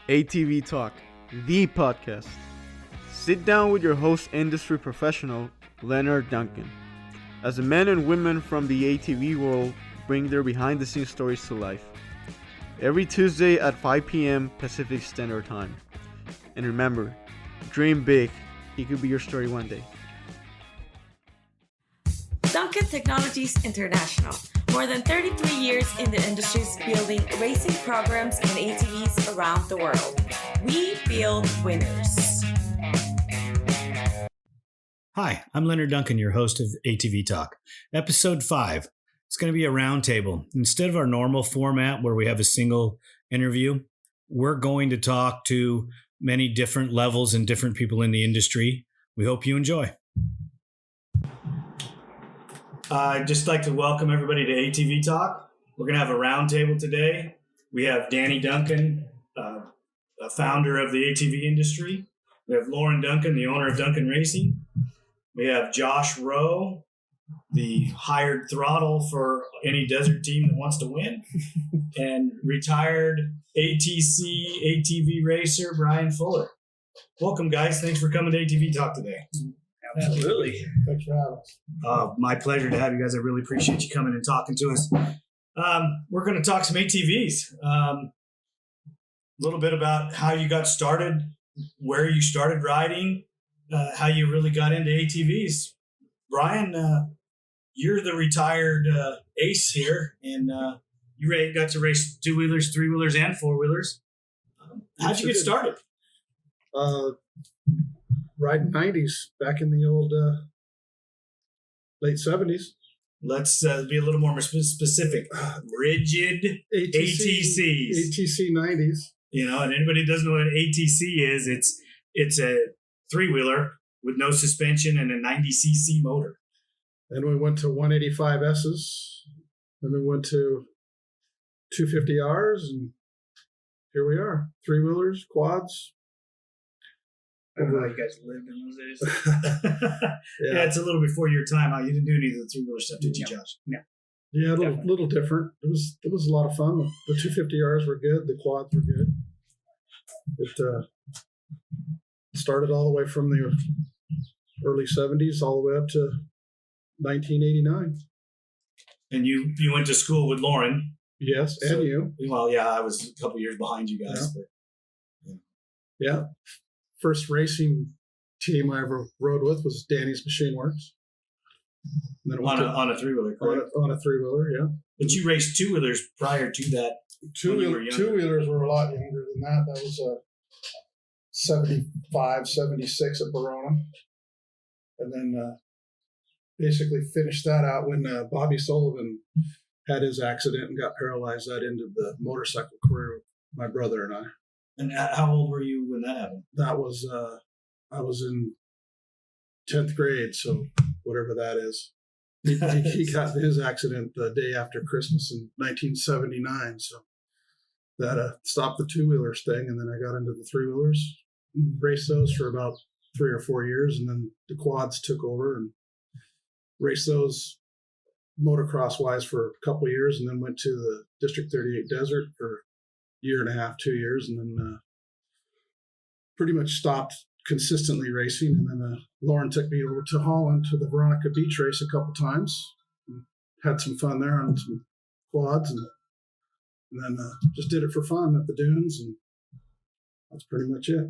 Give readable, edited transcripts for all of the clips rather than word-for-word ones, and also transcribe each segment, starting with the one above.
ATV-TALK, the podcast. Sit down with your host industry professional, Loren Duncan, as the men and women from the ATV world bring their behind-the-scenes stories to life. Every Tuesday at 5 p.m. Pacific Standard Time. And remember, dream big. It could be your story one day. Duncan Technologies International. More than 33 years in the industries building racing programs and ATVs around the world. We build winners. Hi, I'm Loren Duncan, your host of ATV-TALK. Episode 5. It's going to be a roundtable. Instead of our normal format where we have a single interview, we're going to talk to many different levels and different people in the industry. We hope you enjoy. I'd just like to welcome everybody to ATV Talk. We're going to have a roundtable today. We have Danny Duncan, a founder of the ATV industry. We have Loren Duncan, the owner of Duncan Racing. We have Josh Rowe, the hired throttle for any desert team that wants to win. And retired ATV racer, Brian Fuller. Welcome, guys. Thanks for coming to ATV Talk today. Absolutely. Thanks for having us. My pleasure to have you guys. I really appreciate you coming and talking to us. We're going to talk some ATVs. A little bit about how you got started, where you started riding, how you really got into ATVs. Brian, you're the retired ace here, and you got to race two-wheelers, three-wheelers, and four-wheelers. How'd you get started? Riding 90s back in the old late 70s. Let's be a little more specific. Rigid ATCs. ATC 90s. You know, and anybody who doesn't know what an ATC is, it's a three-wheeler with no suspension and a 90cc motor. Then we went to 185S's. Then we went to 250Rs, and here we are. Three-wheelers, quads. I don't know how you guys lived in those days. Yeah, it's a little before your time. You didn't do any of the three-wheeler stuff, did you, Josh? No. Yeah, a little different. It was a lot of fun. The 250Rs were good. The quads were good. It started all the way from the early 70s all the way up to 1989. And you went to school with Loren. Yes, and you. Well, yeah, I was a couple years behind you guys. Yeah. Yeah. First racing team I ever rode with was Danny's Machine Works. On a three-wheeler, correct? On a three-wheeler, yeah. But you raced two-wheelers prior to that. Two-wheelers were a lot younger than that. That was 75, 76 at Verona. And then basically finished that out when Bobby Sullivan had his accident and got paralyzed. That ended the motorcycle career with my brother and I. And how old were you when that happened? That was, I was in 10th grade, so whatever that is. He got his accident the day after Christmas in 1979, so that stopped the two-wheelers thing, and then I got into the three-wheelers, raced those for about 3 or 4 years, and then the quads took over and raced those motocross-wise for a couple of years, and then went to the District 38 Desert for year and a half, 2 years, and then pretty much stopped consistently racing. And then Loren took me over to Holland to the Veronica Beach race a couple times. Had some fun there on some quads, and then just did it for fun at the dunes, and that's pretty much it.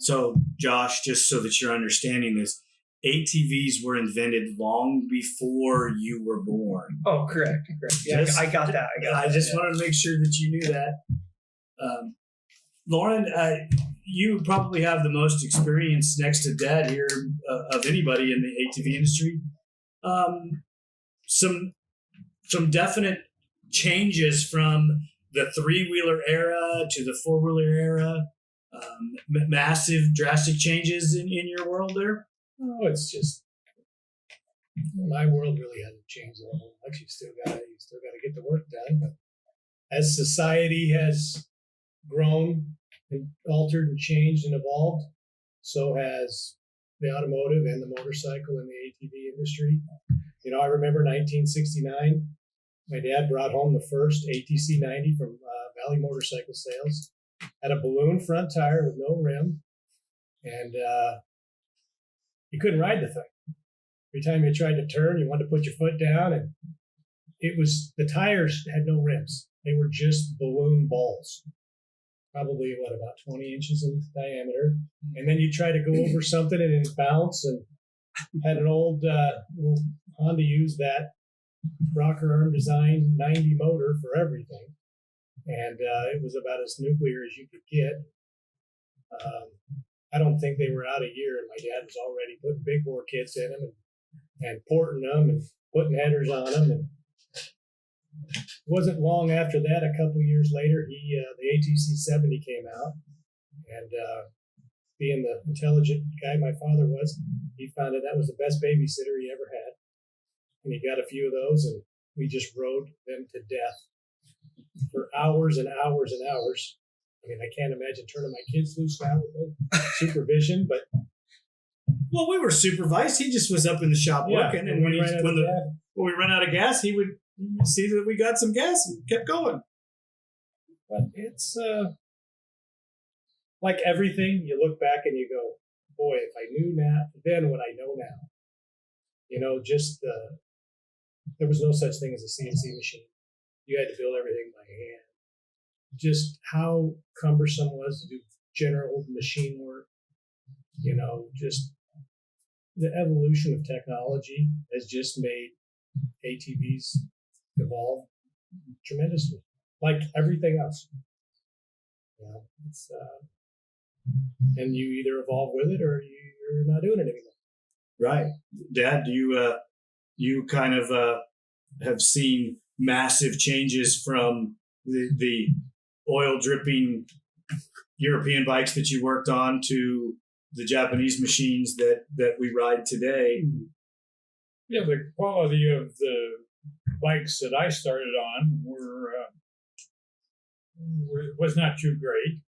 So, Josh, just so that you're understanding this, ATVs were invented long before you were born. Oh, correct. Yeah, I got that. I just wanted to make sure that you knew that. Loren, you probably have the most experience next to Dad here of anybody in the ATV industry. Some definite changes from the three-wheeler era to the four-wheeler era. Massive, drastic changes in your world there. Oh, it's just my world really hasn't changed that much. You still got to get the work done. But as society has grown and altered and changed and evolved, so has the automotive and the motorcycle and the ATV industry. You know, I remember 1969. My dad brought home the first ATC 90 from Valley Motorcycle Sales. had a balloon front tire with no rim, and you couldn't ride the thing. Every time you tried to turn, you wanted to put your foot down, and the tires had no rims. They were just balloon balls, probably about 20 inches in diameter. And then you try to go over something and it'd bounce, and had an old Honda use that rocker arm design 90 motor for everything. And it was about as nuclear as you could get. I don't think they were out a year, and my dad was already putting big bore kits in them and porting them and putting headers on them. And it wasn't long after that, a couple years later, the ATC-70 came out, and being the intelligent guy my father was, he found that was the best babysitter he ever had. And he got a few of those, and we just rode them to death for hours and hours and hours. I mean, I can't imagine turning my kids loose now with no supervision, but Well, we were supervised. He just was up in the shop working, and when we ran out of gas, he would see that we got some gas and kept going. But it's like everything. You look back and you go, "Boy, if I knew then what I know now." Just there was no such thing as a CNC machine. You had to build everything by hand. Just how cumbersome it was to do general machine work. Just the evolution of technology has just made ATVs evolve tremendously, like everything else. It's and you either evolve with it or you're not doing it anymore. Right, Dad. You kind of have seen massive changes from the oil dripping European bikes that you worked on to the Japanese machines that we ride today. Yeah, the quality of the bikes that I started on was not too great,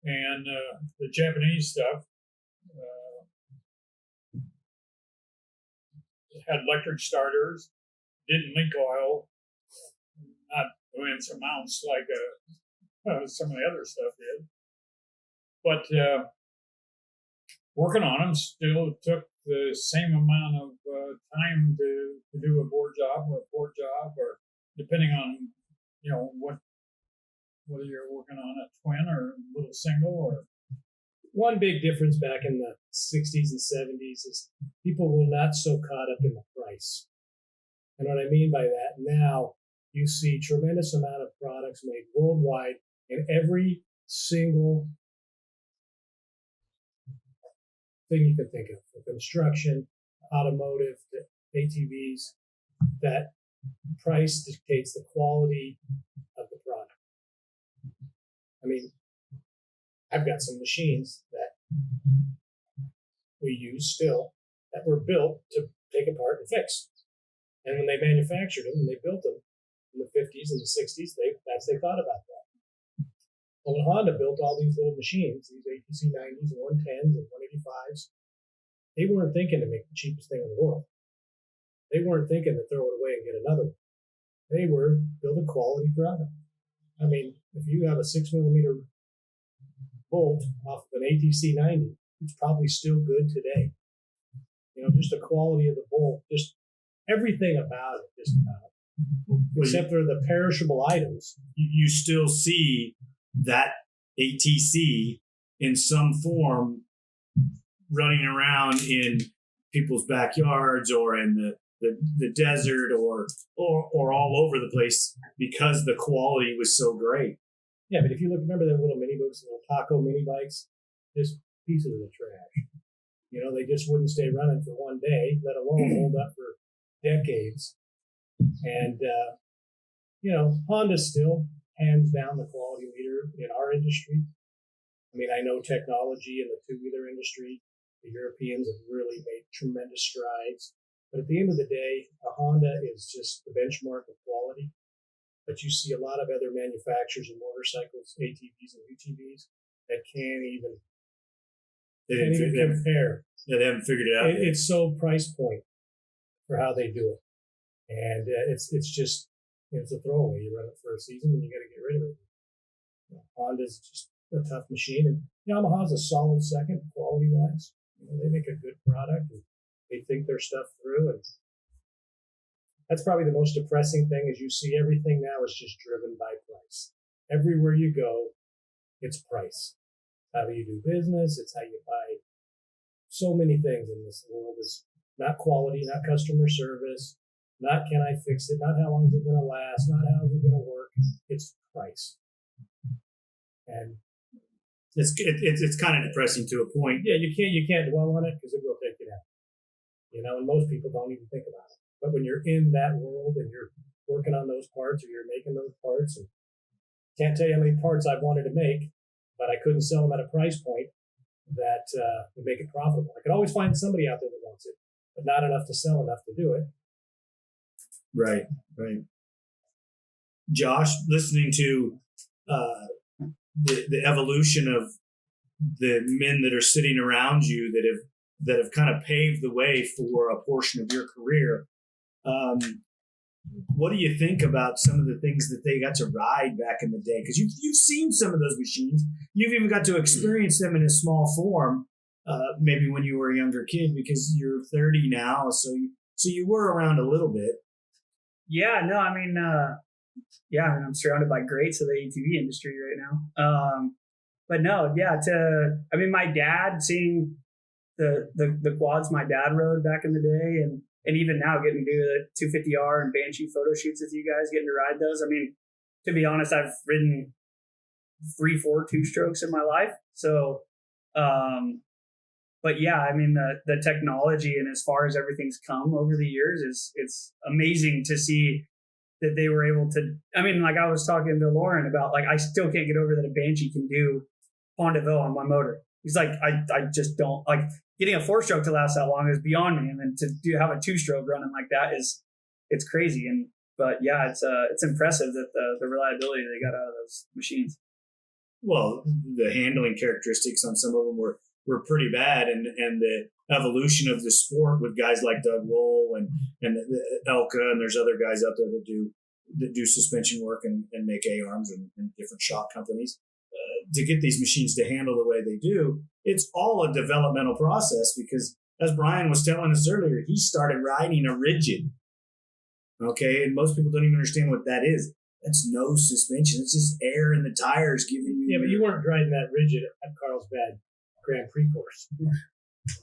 and the Japanese stuff had electric starters, didn't leak oil, not immense amounts like some of the other stuff did. But working on them still took the same amount of time to do a board job or a port job, or depending on whether you're working on a twin or a little single. Or one big difference back in the 60s and 70s is people were not so caught up in the price. And what I mean by that, now you see tremendous amount of products made worldwide in every single thing you can think of, from construction, automotive, to ATVs, that price dictates the quality of the product. I mean, I've got some machines that we use still that were built to take apart and fix. And when they manufactured them and they built them in the 50s and the 60s, they thought about that. Well, when Honda built all these little machines, these ATC-90s and 110s and 185s, they weren't thinking to make the cheapest thing in the world. They weren't thinking to throw it away and get another one. They were build a quality product. I mean, if you have a 6mm bolt off of an ATC-90, it's probably still good today. Just the quality of the bolt, just everything about it, just about it. Except for the perishable items. You still see that ATC in some form running around in people's backyards or in the desert or all over the place because the quality was so great. Yeah, but if you remember the little mini bikes, little taco mini bikes, just pieces of the trash. They just wouldn't stay running for one day, let alone hold up for decades. And, Honda's still hands down the quality leader in our industry. I mean, I know technology in the two-wheeler industry, the Europeans have really made tremendous strides. But at the end of the day, a Honda is just the benchmark of quality. But you see a lot of other manufacturers of motorcycles, ATVs and UTVs, that can't even compare. They haven't figured it out. It's so price point for how they do it. And it's just, it's a throwaway. You run it for a season and you got to get rid of it. Honda's just a tough machine. And Yamaha's a solid second quality wise. They make a good product and they think their stuff through. And that's probably the most depressing thing is you see everything now is just driven by price. Everywhere you go, it's price. It's how you do business. It's how you buy. So many things in this world is not quality, not customer service, not can I fix it, not how long is it going to last, not how is it going to work. It's price. And it's kind of depressing to a point. yeah, you can't dwell on it because it will take you down. And most people don't even think about it. But when you're in that world and you're working on those parts or you're making those parts, and can't tell you how many parts I've wanted to make, but I couldn't sell them at a price point that would make it profitable. I could always find somebody out there that wants it, but not enough to sell enough to do it. Right. Josh, listening to the evolution of the men that are sitting around you that have kind of paved the way for a portion of your career, what do you think about some of the things that they got to ride back in the day? Because you've seen some of those machines. You've even got to experience them in a small form, maybe when you were a younger kid, because you're 30 now, so you were around a little bit. Yeah, no, I'm surrounded by greats of the ATV industry right now. But no, yeah, my dad, seeing the quads my dad rode back in the day, and even now getting to do the 250R and Banshee photo shoots with you guys, getting to ride those. To be honest, I've ridden 3-4 two-strokes in my life. So, but yeah, the technology and as far as everything's come over the years it's amazing to see that they were able to, I was talking to Loren about, I still can't get over that a Banshee can do Pont de Ville on one motor. He's like, I just don't, getting a 4-stroke to last that long is beyond me. And then to have a 2-stroke running like that it's crazy. But yeah, it's impressive that the reliability they got out of those machines. Well, the handling characteristics on some of them were pretty bad, and the evolution of the sport with guys like Doug Roll and Elka, and there's other guys out there that do suspension work and make A-arms and different shock companies. To get these machines to handle the way they do, it's all a developmental process because, as Brian was telling us earlier, he started riding a rigid. Okay, and most people don't even understand what that is. That's no suspension. It's just air in the tires giving you... Yeah, but you weren't riding that rigid at Carlsbad Grand Prix course.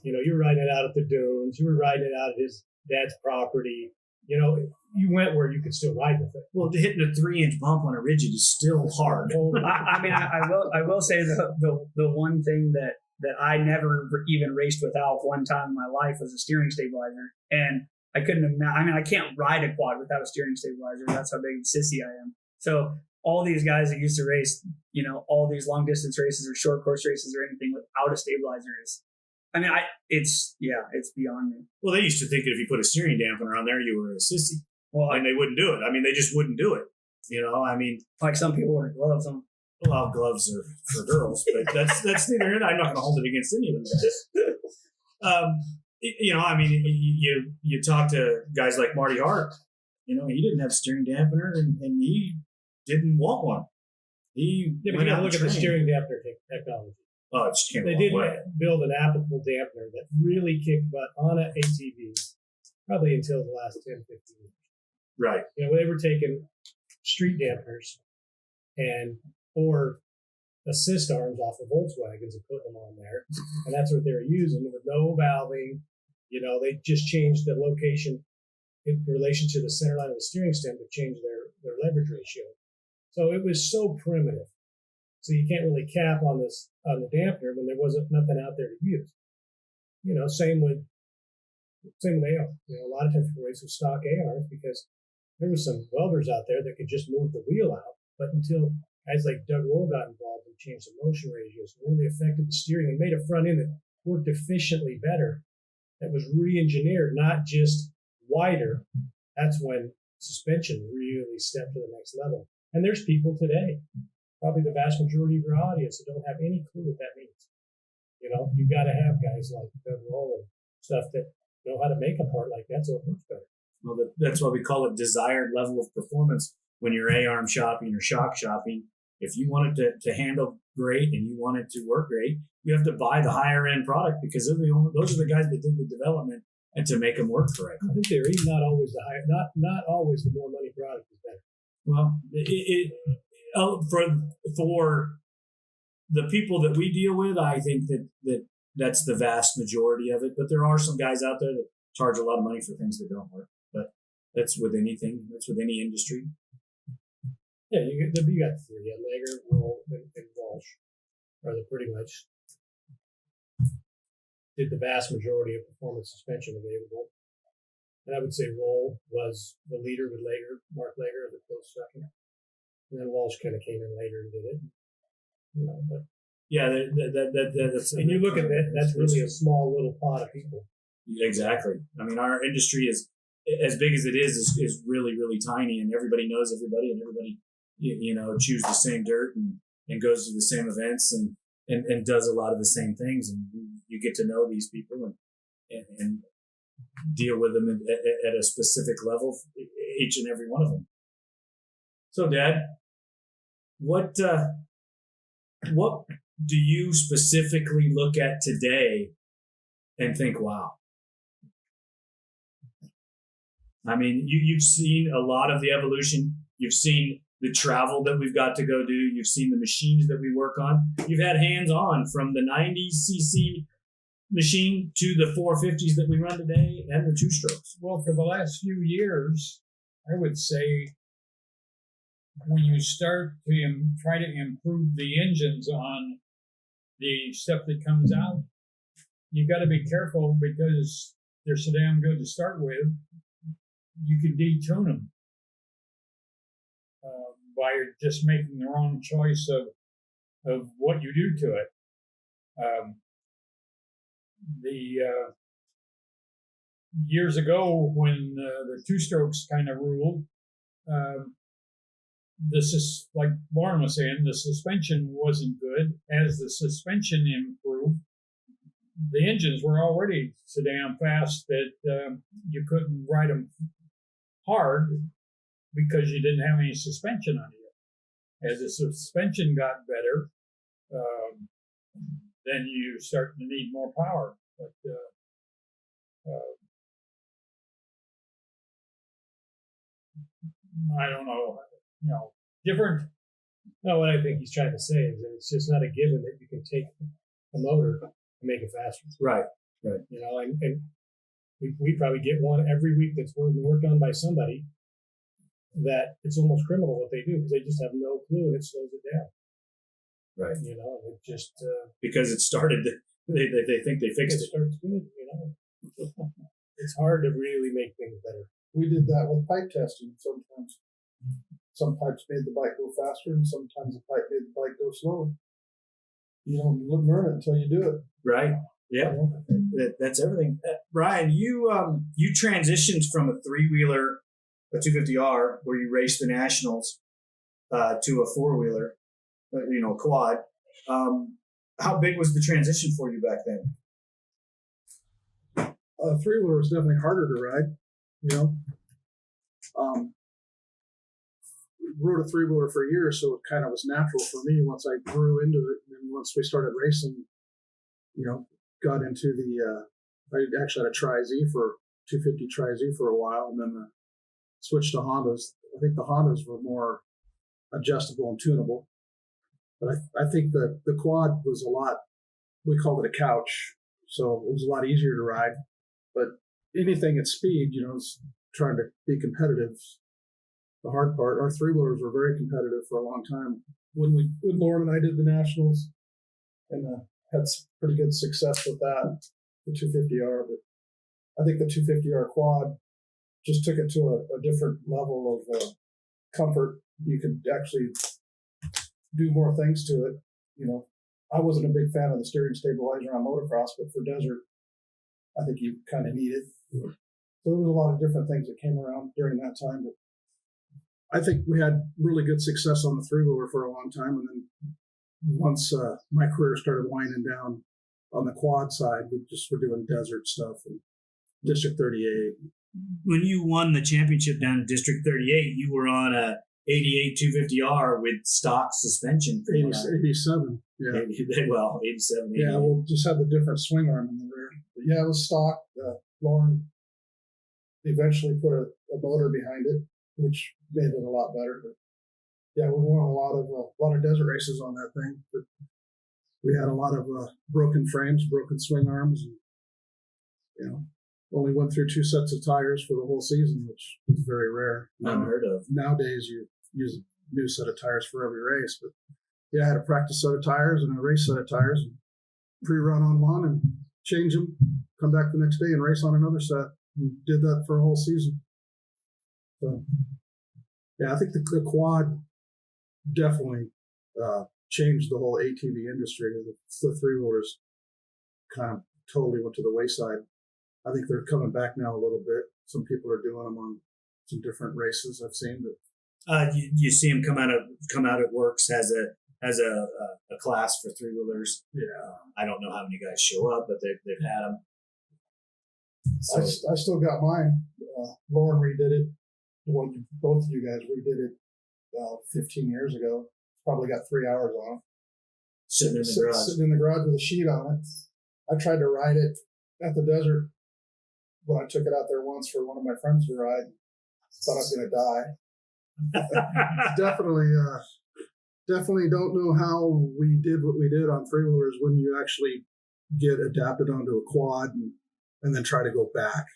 You were riding it out at the dunes. You were riding it out at his dad's property. You went where you could still ride with it. Well, hitting a 3-inch bump on a rigid is still hard. I will say the one thing that I never even raced without one time in my life was a steering stabilizer. And I couldn't imagine, I can't ride a quad without a steering stabilizer. That's how big of a sissy I am. So all these guys that used to race, all these long distance races or short course races or anything without a stabilizer it's beyond me. Well, they used to think that if you put a steering dampener on there, you were a sissy. Well, and they wouldn't do it. They just wouldn't do it. Like some people wear gloves on. Well, gloves are for girls, but that's neither here. I'm not going to hold it against any of them guys. You talk to guys like Marty Hart. He didn't have a steering dampener, and he didn't want one. He went out look at the steering dampener technology. Oh, it just came They did build an applicable dampener that really kicked butt on an ATV, probably until the last 10, 15 years. Right. They were taking street dampeners or assist arms off of Volkswagens and putting them on there. And that's what they were using with no valving. They just changed the location in relation to the center line of the steering stem to change their leverage ratio. So it was so primitive. So you can't really cap on the dampener when there wasn't nothing out there to use. Same with AR. A lot of times people race with stock ARs because there was some welders out there that could just move the wheel out. But until guys like Doug Roll got involved and changed the motion ratios and really affected the steering and made a front end that worked efficiently better, that was re-engineered, not just wider, that's when suspension really stepped to the next level. And there's people today, probably the vast majority of your audience, that don't have any clue what that means. You've got to have guys like Doug Roll and stuff that know how to make a part like that so it works better. Well, that's why we call it desired level of performance when you're A-arm shopping or shock shopping. if you want it to handle great and you want it to work great, you have to buy the higher end product because those are the guys that did the development and to make them work correctly. In theory, not always the higher, not always the more money product is better. Well, for the people that we deal with, I think that's the vast majority of it. But there are some guys out there that charge a lot of money for things that don't work. But that's with anything. That's with any industry. Yeah, you got three. You got Lager, Roll, and Walsh are the pretty much did the vast majority of performance suspension available. And I would say Roll was the leader with Lager, Mark Lager, the close second. And then Walsh kind of came in later and did it. But yeah, that's. And you look at that, that's really a small little pot of people. Exactly. I mean, our industry is as big as it is really, really tiny, and everybody knows everybody, and everybody, chews the same dirt and goes to the same events and does a lot of the same things, and you get to know these people and deal with them at a specific level, each and every one of them. So, Dad, what do you specifically look at today and think, wow? I mean, you've seen a lot of the evolution. You've seen the travel that we've got to go do. You've seen the machines that we work on. You've had hands-on from the 90cc machine to the 450s that we run today and the two-strokes. Well, for the last few years, I would say when you start to try to improve the engines on the stuff that comes out, you got to be careful because they're so damn good to start with. You can detune them by just making the wrong choice of what you do to it. Years ago, when the two strokes kind of ruled, this is like Loren was saying, the suspension wasn't good. As the suspension improved, the engines were already so damn fast that you couldn't ride them hard because you didn't have any suspension on you. As the suspension got better, then you start to need more power. But I don't know, different. No, what I think he's trying to say is that it's just not a given that you can take a motor and make it faster. Right. And we probably get one every week that's worked on by somebody that it's almost criminal what they do because they just have no clue and it slows it down. Right. It just because it started, they think they fixed it. Starts good. It's hard to really make things better. We did that with pipe testing. Sometimes some pipes made the bike go faster, and sometimes the pipe made the bike go slower. You don't learn it until you do it. Right. Yeah. That's everything. Brian, you transitioned from a three-wheeler, a 250R, where you raced the nationals, to a four-wheeler, quad. How big was the transition for you back then? A three-wheeler was definitely harder to ride. Rode a three-wheeler for years, so it kind of was natural for me once I grew into it. And once we started racing, got into I actually had a Tri-Z 250 Tri-Z for a while, and then switched to Hondas. I think the Hondas were more adjustable and tunable. But I think the quad was a lot, we called it a couch, so it was a lot easier to ride. But anything at speed, is trying to be competitive. The hard part, our three-wheelers were very competitive for a long time. When Loren and I did the nationals, and had pretty good success with that, the 250R. But I think the 250R quad just took it to a different level of comfort. You could actually do more things to it. I wasn't a big fan of the steering stabilizer on motocross, but for desert, I think you kind of need it. So there was a lot of different things that came around during that time. But I think we had really good success on the three-wheeler for a long time. And then once my career started winding down on the quad side, we just were doing desert stuff and District 38. When you won the championship down in District 38, you were on a 88 250R with stock suspension. 87. Yeah. 87. Yeah, we'll just have the different swing arm in the rear. But yeah, it was stock. Loren eventually put a motor behind it, which made it a lot better. But yeah, we won a lot of desert races on that thing. But we had a lot of broken frames, broken swing arms, and only went through 2 sets of tires for the whole season, which is very rare. Unheard of. Nowadays, you use a new set of tires for every race. But yeah, I had a practice set of tires and a race set of tires, and pre-run on one and change them, come back the next day and race on another set. And did that for a whole season. So yeah, I think the quad definitely changed the whole ATV industry. The three-wheelers kind of totally went to the wayside. I think they're coming back now a little bit. Some people are doing them on some different races I've seen. But you see them come out at Works as a class for three-wheelers. Yeah, I don't know how many guys show up, but they've had them. So, I still got mine. Loren redid it. Well, both of you guys redid it 15 years ago. Probably got 3 hours on it. sitting in the garage with a sheet on it. I tried to ride it at the desert when I took it out there once for one of my friends to ride. Thought I was going to die. Definitely don't know how we did what we did on three-wheelers when you actually get adapted onto a quad and then try to go back.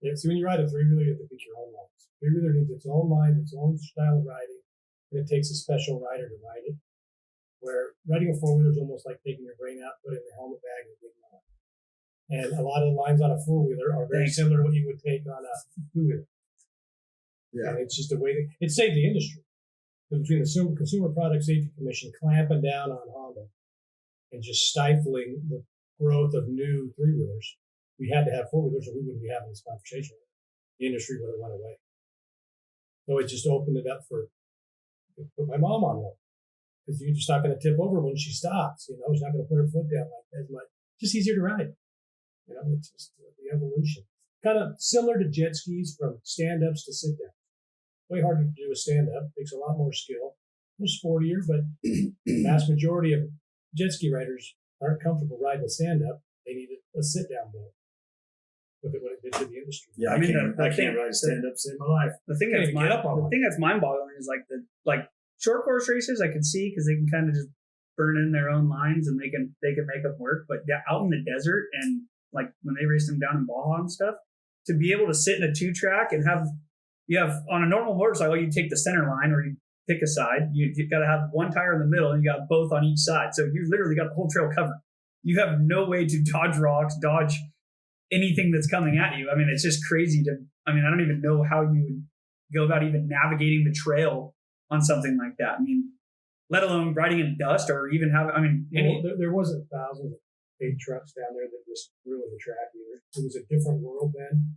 Yeah, so when you ride a three-wheeler, you have to pick your own lines. Three-wheeler needs its own line, its own style of riding, and it takes a special rider to ride it. Where riding a four-wheeler is almost like taking your brain out, put it in the helmet bag, and getting on. And a lot of the lines on a four-wheeler are very similar to what you would take on a two-wheeler. Yeah. And it's just a way it saved the industry. Between the Consumer Product Safety Commission clamping down on Honda and just stifling the growth of new three-wheelers, we had to have four-wheelers or we wouldn't be having this conversation. The industry would have went away. So it just opened it up for put my mom on one. Because you're just not going to tip over when she stops. You know, she's not going to put her foot down like that. It's like, just easier to ride. You know, it's just the evolution. Kind of similar to jet skis from stand-ups to sit-down. Way harder to do a stand-up. Takes a lot more skill. A little sportier, but the vast majority of jet ski riders aren't comfortable riding a stand-up. They need a sit-down boat. Look at what it did to the industry. Yeah, I can't ride a stand-up in my life. The thing that's mind-boggling is like short course races I can see because they can kind of just burn in their own lines and they can make them work. But out in the desert and like when they race them down in Baja and stuff, to be able to sit in a 2-track and you have on a normal motorcycle, you take the center line or you pick a side. You got to have one tire in the middle and you got both on each side. So you literally got the whole trail covered. You have no way to dodge rocks, dodge anything that's coming at you. I mean, it's just crazy I don't even know how you would go about even navigating the trail on something like that. I mean, let alone riding in dust or even there wasn't thousands of big trucks down there that just ruined the track either. It was a different world then,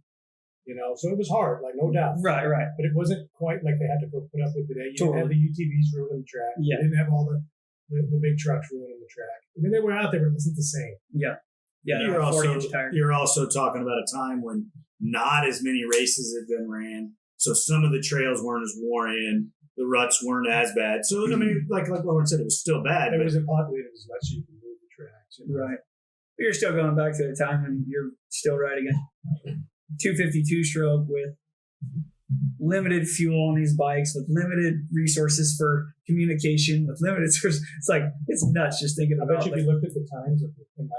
you know, so it was hard, like no doubt. Right. But it wasn't quite like they had to go put up with today. You didn't have the UTVs ruining the track. Yeah. You didn't have all the big trucks ruining the track. I mean, they were out there, but it wasn't the same. Yeah. Yeah. You're also talking about a time when not as many races had been ran. So some of the trails weren't as worn in. The ruts weren't as bad. So, I mean, like Loren said, it was still bad. It wasn't populated as much, so you can move the tracks. You know? Right. But you're still going back to the time when you're still riding a 252 stroke with limited fuel on these bikes, with limited resources for communication, with limited sources. It's like, it's nuts just thinking about it. I bet you if you looked at the times of the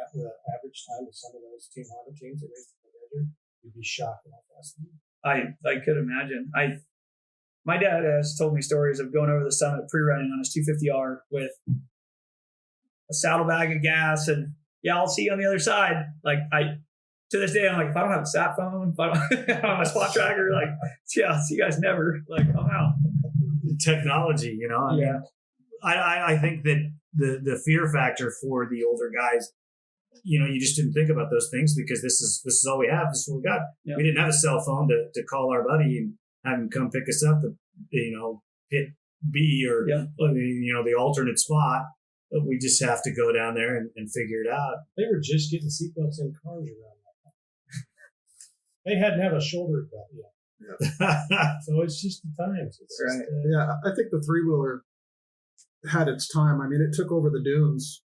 average time of some of those Team Honda teams that raced in the desert, you'd be shocked at how fast they were. I could imagine. My dad has told me stories of going over the summit pre-running on his 250R with a saddlebag of gas and I'll see you on the other side. Like to this day, I'm like, if I don't have a sat phone, if I don't have a spot tracker, like, I'll see you guys never. Like, I'm out. Technology, you know. I think that the fear factor for the older guys, you know, you just didn't think about those things because this is all we have. This is what we got. Yeah. We didn't have a cell phone to call our buddy and have him come pick us up to, you know, hit B or, you know, the alternate spot. But we just have to go down there and figure it out. They were just getting seatbelts in cars around that time. They hadn't had a shoulder belt yet. So it's just the times. It's Right. just, Yeah, I think the three-wheeler had its time. I mean, it took over the dunes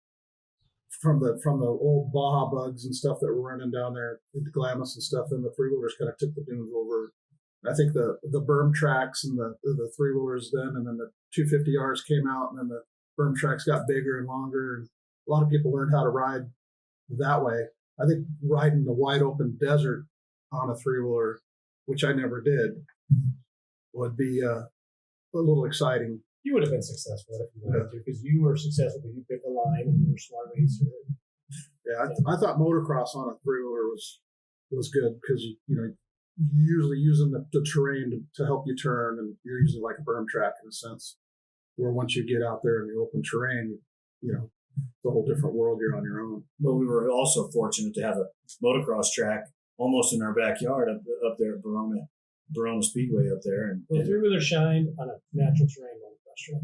from the old Baja bugs and stuff that were running down there, the Glamis and stuff. Then the three-wheelers kind of took the dunes over. I think the berm tracks and the three-wheelers then, and then the 250Rs came out, and then the berm tracks got bigger and longer, and a lot of people learned how to ride that way. I think riding the wide open desert on a three-wheeler, which I never did, would be a little exciting. you would have been successful if you wanted to, because you were successful. You picked a line and you were a smart racer. Yeah, I thought motocross on a three-wheeler was good because you're usually using the terrain to help you turn, and you're using like a berm track in a sense. Where once you get out there in the open terrain, it's a whole different world. You're on your own. But we were also fortunate to have a motocross track almost in our backyard up there at Verona Speedway up there. And Well, three-wheeler shined on a natural terrain motocross track,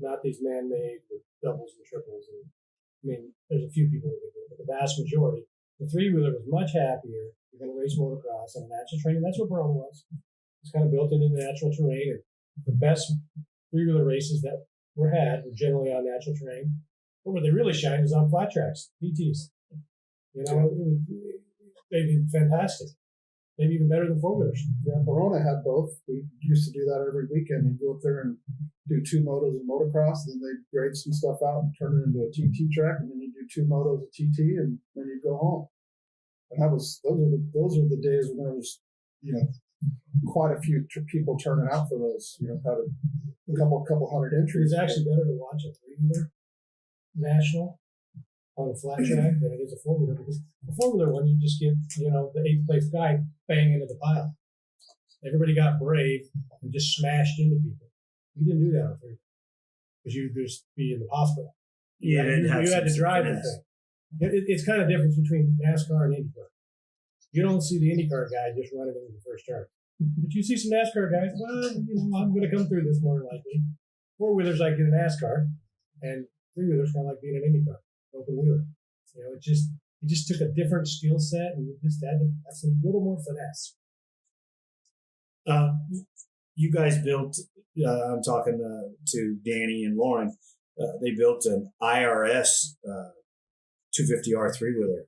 not these man-made with doubles and triples. And I mean, there's a few people that do it, but the vast majority, the three-wheeler was much happier. You're going to race motocross on a natural terrain, and that's what Verona was. It's kind of built into the natural terrain, and the best three-wheeler races that were generally on natural terrain. But where they really shine is on flat tracks, PTs. They did fantastic. Maybe even better than four-wheelers. Yeah, Verona had both. We used to do that every weekend. You'd go up there and do two motos of motocross, and then they'd grade some stuff out and turn it into a TT track, and then you'd do two motos of TT, and then you'd go home. And those are the days when there was, quite a few people turning out for those. Had a couple hundred entries. It's actually better to watch a three-wheeler national on a flat track than it is a four-wheeler, because the four-wheeler one, you just get, the eighth place guy bang into the pile. Everybody got brave and just smashed into people. You didn't do that on three, because you'd just be in the hospital. yeah, you had to drive the thing. It's kind of difference between NASCAR and IndyCar. You don't see the IndyCar guy just running into the first turn, but you see some NASCAR guys. Well, I'm going to come through this more than likely. Four-wheelers like in a NASCAR, and three-wheelers kind of like being an IndyCar, open wheeler. It just took a different skill set, and you just had to have some little more finesse. You guys built, I'm talking to Danny and Loren, they built an IRS 250R three-wheeler.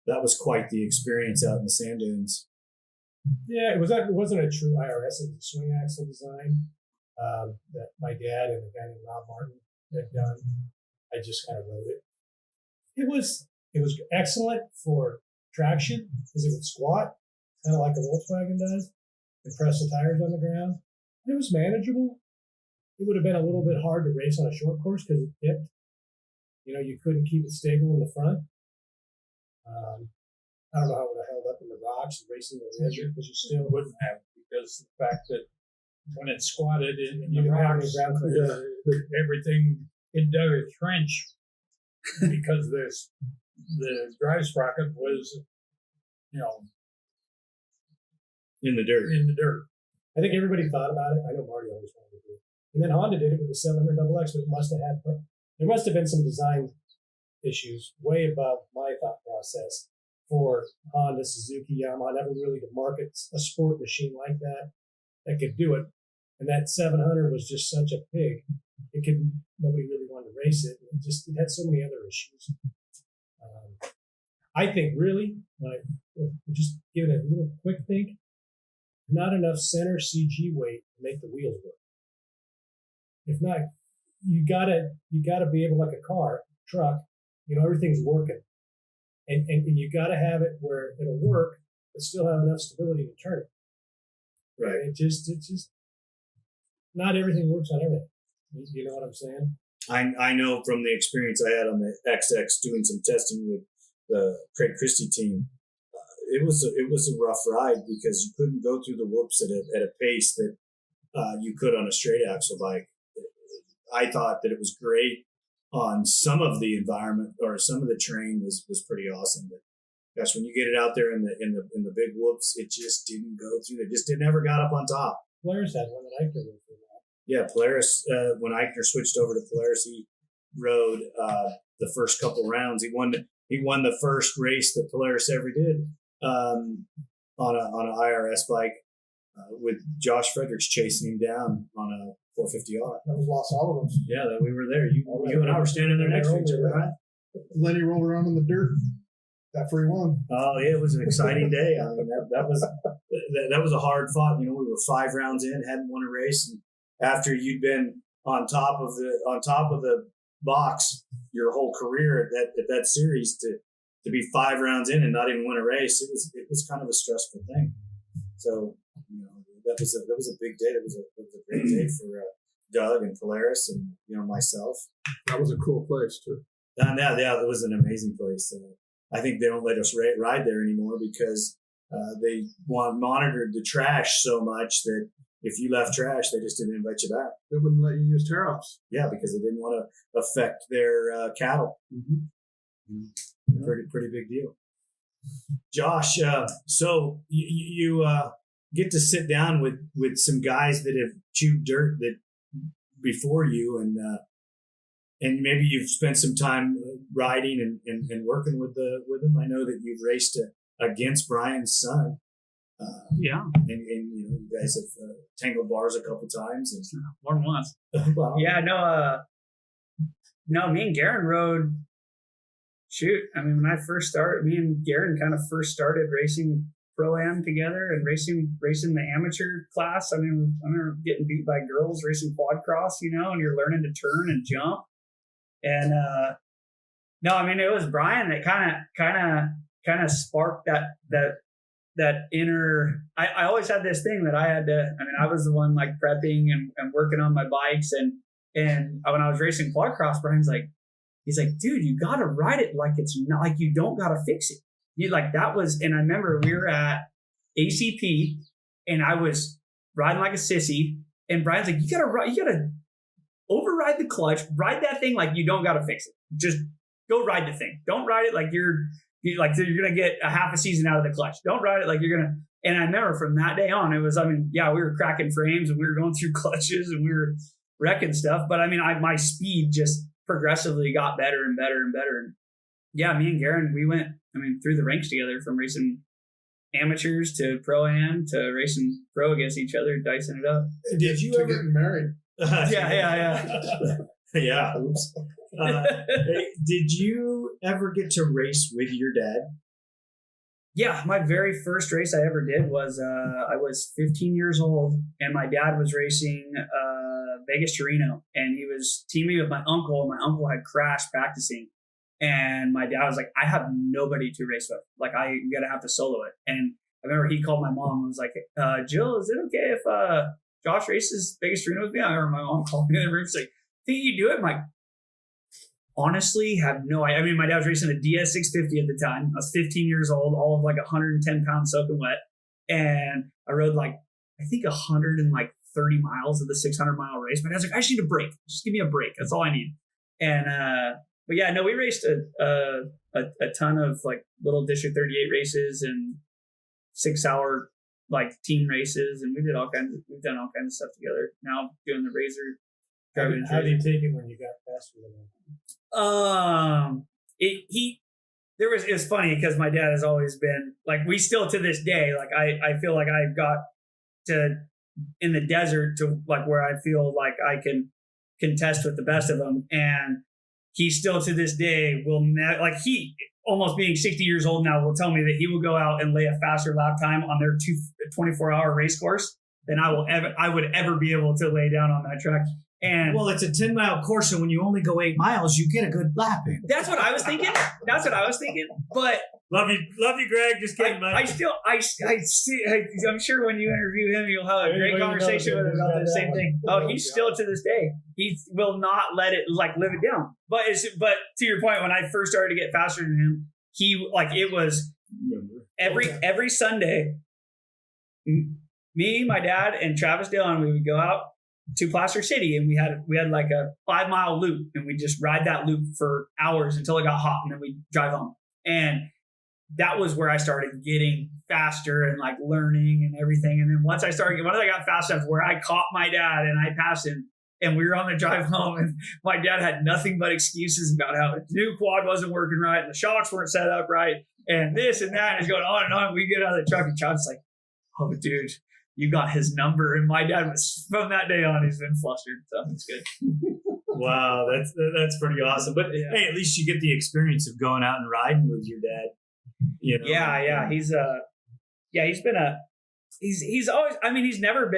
That was quite the experience out in the sand dunes. Yeah, it wasn't a true IRS. It was a swing axle design that my dad and a guy named Rob Martin had done. I just kind of wrote it. It was excellent for traction because it would squat, kind of like a Volkswagen does, and press the tires on the ground. It was manageable. It would have been a little bit hard to race on a short course because it dipped. You couldn't keep it stable in the front. I don't know how it would have held up in the rocks and racing the desert, because you still Wouldn't have, because the fact that when it squatted in you the didn't have any rocks, ground clearance. everything, it dug a trench because the drive sprocket was, In the dirt. in the dirt. I think everybody thought about it. I know Marty always wanted to do it. And then Honda did it with the 700XX, but there must have been some design issues way above my thought process for Honda, Suzuki, Yamaha, never really to market a sport machine like that could do it. And that 700 was just such a pig. Nobody really wanted to race it. It had so many other issues. I think really, just giving it a little quick think, not enough center CG weight to make the wheels work. If not, you gotta be able, like a truck, everything's working. And you gotta have it where it'll work, but still have enough stability to turn it. Right. It's just not everything works on everything. You know what I'm saying? I know from the experience I had on the XX doing some testing with the Craig Christie team, it was a rough ride because you couldn't go through the whoops at a pace that you could on a straight axle bike. I thought that it was great on some of the environment, or some of the terrain was pretty awesome. But gosh, when you get it out there in the big whoops, it just didn't go through. It never got up on top. Polaris had one that I could rode through that. Yeah, Polaris. When Eichner switched over to Polaris, he rode the first couple rounds. He won the first race that Polaris ever did on an IRS bike. with Josh Fredericks chasing him down on a 450R. That was Los Alamos. Yeah, that we were there. You and I were standing there next to each other, right? Lenny rolled around in the dirt after he won. Oh yeah, it was an exciting day. I mean, that was a hard fought. You know, we were 5 rounds in, hadn't won a race, and after you'd been on top of the box your whole career at that series, to be 5 rounds in and not even win a race, it was kind of a stressful thing. So, you know, that was a big day. It was a great day for Doug and Polaris and, you know, myself. That was a cool place too. And yeah, it was an amazing place. I think they don't let us ride there anymore because they monitored the trash so much that if you left trash, they just didn't invite you back. They wouldn't let you use tear-offs. Yeah, because they didn't want to affect their cattle. Mm-hmm. Pretty big deal. Josh, so you get to sit down with some guys that have chewed dirt that before you, and maybe you've spent some time riding and working with them. I know that you've raced against Brian's son. Yeah. And you know, you guys have tangled bars a couple times. And, more than once. wow. Yeah, no, me and Garen rode. Shoot, I mean, when I first started, me and Garen kind of first started racing Pro-Am together and racing the amateur class. I mean, I remember getting beat by girls racing quad cross, you know, and you're learning to turn and jump. And no, I mean, it was Brian that kind of sparked that inner. I always had this thing that I had to. I mean, I was the one like prepping and working on my bikes, and when I was racing quad cross, Brian's like, he's like, dude, you gotta ride it like it's not, like you don't gotta fix it. You like that was, and I remember we were at ACP, and I was riding like a sissy, and Brian's like, you gotta override the clutch, ride that thing like you don't gotta fix it. Just go ride the thing. Don't ride it like you're gonna get a half a season out of the clutch. Don't ride it like you're gonna. And I remember from that day on, it was, I mean, yeah, we were cracking frames and we were going through clutches and we were wrecking stuff, but I mean, my speed just progressively got better and better and better. And yeah, me and Garen, we went, I mean, through the ranks together, from racing amateurs to Pro-Am to racing pro against each other, dicing it up. Did you ever getting married? Yeah. Yeah. Oops. Did you ever get to race with your dad? Yeah, my very first race I ever did was I was 15 years old, and my dad was racing Vegas to Reno, and he was teaming with my uncle. My uncle had crashed practicing, and my dad was like, I have nobody to race with. Like, I'm going to have to solo it. And I remember he called my mom and was like, Jill, is it okay if Josh races Vegas to Reno with me? I remember my mom called me in the room. She's like, think you do it? I'm like, honestly, have no idea. I mean, my dad was racing a DS 650 at the time. I was 15 years old, all of like 110 pounds soaking wet. And I rode like, I think 130 miles of the 600-mile race. My dad's like, I just need a break. Just give me a break. That's all I need. And, but yeah, no, we raced a ton of like little District 38 races and 6-hour like team races. And we've done all kinds of stuff together. Now doing the Razor. How do you take it when you got faster than him? It was funny because my dad has always been like, we still to this day, like I feel like I got to in the desert to like where I feel like I can contest with the best of them. And he still to this day will like he almost being 60 years old now will tell me that he will go out and lay a faster lap time on their 24-hour race course than I would ever be able to lay down on that track. And well, it's a 10-mile course, so when you only go 8 miles, you get a good lap in. That's what I was thinking. But love you, Greg. Just kidding, man. I'm sure when you interview him, you'll have a great conversation with him about the same thing. Oh, he's still to this day. He will not let it like live it down. But to your point, when I first started to get faster than him, he like it was every Sunday. Me, my dad, and Travis Dillon, we would go out to Placer City, and we had like a 5-mile loop, and we just ride that loop for hours until it got hot, and then we drive home. And that was where I started getting faster and like learning and everything. And then once I got fast enough where I caught my dad and I passed him, and we were on the drive home, and my dad had nothing but excuses about how his new quad wasn't working right, and the shocks weren't set up right, and this and that, and it's going on and on. We get out of the truck, and Travis like, oh, dude, you got his number. And my dad was, from that day on, he's been flustered. So it's good. Wow, that's pretty awesome. But hey, at least you get the experience of going out and riding with your dad. You know? Yeah. He's always, I mean, he's never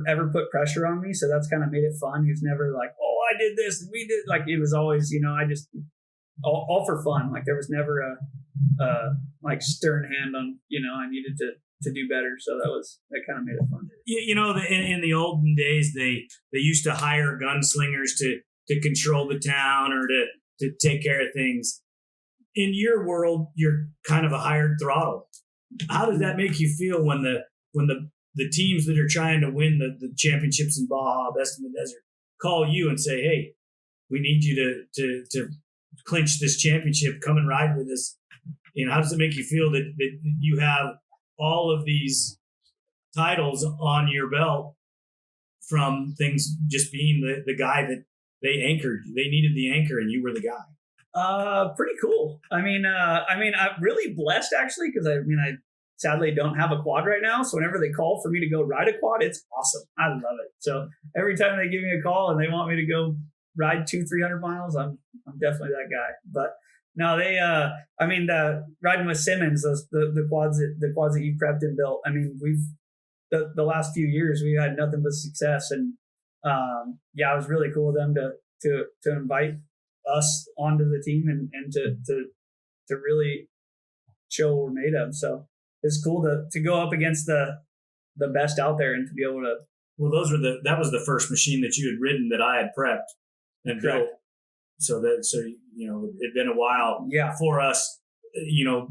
ever put pressure on me. So that's kind of made it fun. He's never like, oh, I did this and we did, like, it was always, I just, all for fun. Like there was never a like stern hand on, I needed to do better. So that kind of made it fun. In the olden days, they used to hire gunslingers to control the town or to take care of things. In your world, you're kind of a hired throttle. How does that make you feel when the teams that are trying to win the championships in Baja, Best in the Desert, call you and say, hey, we need you to clinch this championship, come and ride with us? How does it make you feel that you have all of these titles on your belt from things just being the guy that they anchored? They needed the anchor and you were the guy. Pretty cool. I'm really blessed actually, because I sadly don't have a quad right now. So whenever they call for me to go ride a quad, it's awesome. I love it. So every time they give me a call and they want me to go ride 200-300 miles, I'm definitely that guy. But no, they, the riding with Simmons, the quads that you prepped and built. I mean, the last few years we've had nothing but success, and it was really cool of them to invite us onto the team and to really show what we're made of. So it's cool to go up against the best out there and to be able to. Well, that was the first machine that you had ridden that I had prepped and built. So it'd been a while for us,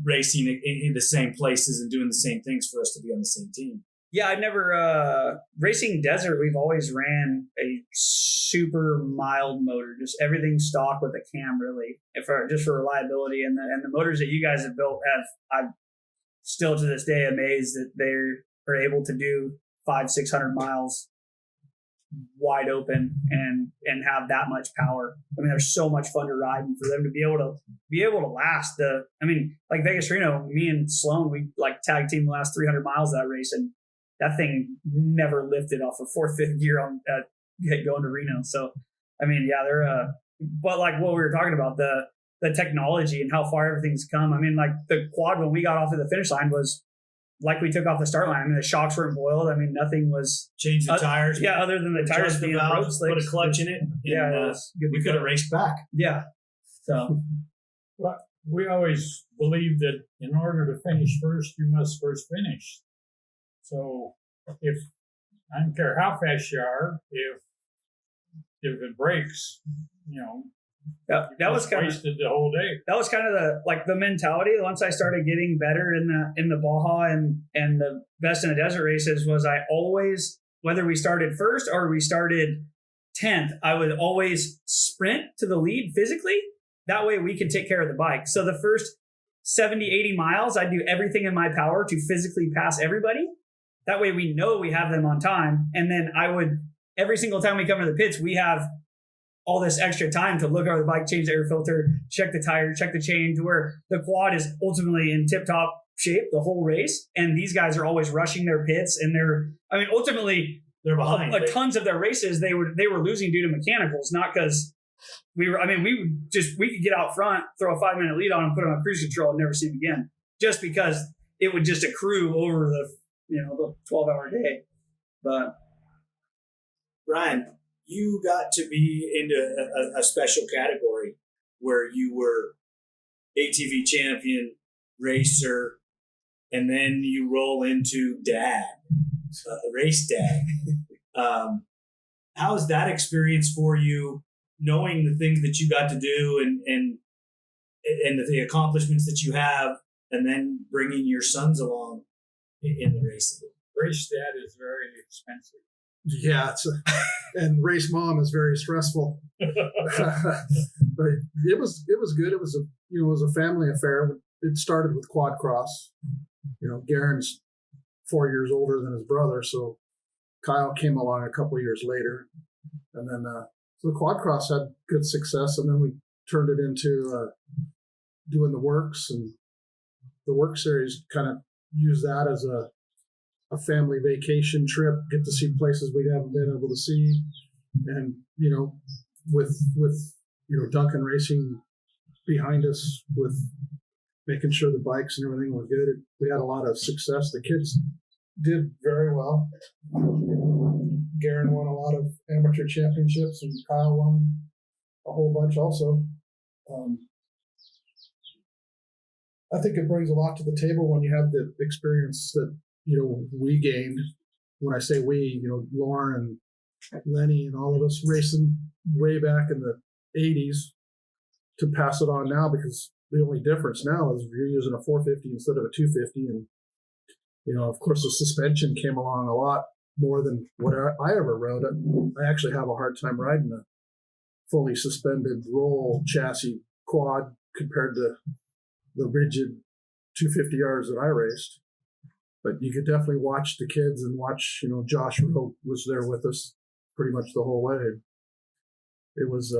racing in the same places and doing the same things for us to be on the same team. Yeah, I never racing desert. We've always ran a super mild motor, just everything stock with a cam, really, just for reliability. And the motors that you guys have built I'm still to this day amazed that they are able to do 500-600 miles wide open and have that much power. I mean, they're so much fun to ride, and for them to be able to last like Vegas Reno, me and Sloan, we like tag team the last 300 miles of that race, and that thing never lifted off of 4th, 5th gear going to Reno. So, they're, but like what we were talking about, the technology and how far everything's come. I mean, like the quad, when we got off of the finish line, was like we took off the start line. I mean, the shocks weren't boiled. I mean, nothing was changed the tires. Yeah, other than the tires being road slicks. Put a clutch in it. We could have raced back. Yeah. So, but we always believe that in order to finish first, you must first finish. So, if I don't care how fast you are, if it breaks, that was kind of wasted the whole day. That was kind of the mentality. Once I started getting better in the Baja and the Best in the Desert races, was I always, whether we started first or we started 10th, I would always sprint to the lead physically. That way we could take care of the bike. So the first 70, 80 miles, I'd do everything in my power to physically pass everybody. That way we know we have them on time. And then I would, every single time we come to the pits, we have all this extra time to look over the bike, change the air filter, check the tire, check the chain, to where the quad is ultimately in tip-top shape the whole race. And these guys are always rushing their pits, and ultimately they're behind. Tons of their races they were losing due to mechanicals, not because we could get out front, throw a 5-minute lead on them, put them on cruise control and never see them again, just because it would just accrue over the 12-hour day. But Brian, you got to be into a special category where you were ATV champion, racer, and then you roll into dad, race dad. How's that experience for you, knowing the things that you got to do and the accomplishments that you have, and then bringing your sons along in the racing? Race dad is very expensive. Yeah, and race mom is very stressful. But it was good. It was a family affair. It started with quad cross. Garen's 4 years older than his brother, so Kyle came along a couple of years later, and then so the quad cross had good success, and then we turned it into doing the works, and the work series kind of used that as a a family vacation trip, get to see places we haven't been able to see. And, with Duncan Racing behind us, with making sure the bikes and everything were good, we had a lot of success. The kids did very well. Garen won a lot of amateur championships, and Kyle won a whole bunch also. I think it brings a lot to the table when you have the experience that, we gained. When I say we, Loren and Lenny and all of us racing way back in the 80s, to pass it on now, because the only difference now is you're using a 450 instead of a 250. And, of course, the suspension came along a lot more than what I ever rode. I actually have a hard time riding a fully suspended roll chassis quad compared to the rigid 250Rs that I raced. But you could definitely watch the kids and watch, Josh Rowe was there with us pretty much the whole way. It was,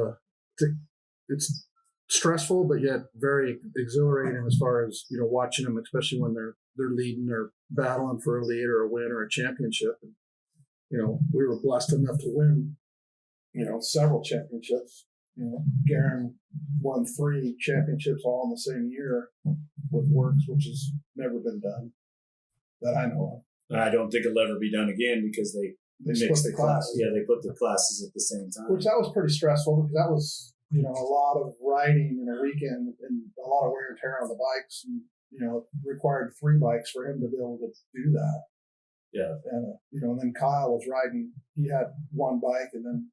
it's stressful, but yet very exhilarating as far as, watching them, especially when they're leading or battling for a lead or a win or a championship. And, we were blessed enough to win, several championships. Garen won 3 championships all in the same year with Works, which has never been done that I know of. I don't think it'll ever be done again, because they mix the classes. Yeah, they put the classes at the same time. Which that was pretty stressful, because that was, a lot of riding in a weekend and a lot of wear and tear on the bikes. And, it required 3 bikes for him to be able to do that. Yeah. And, and then Kyle was riding, he had 1 bike, and then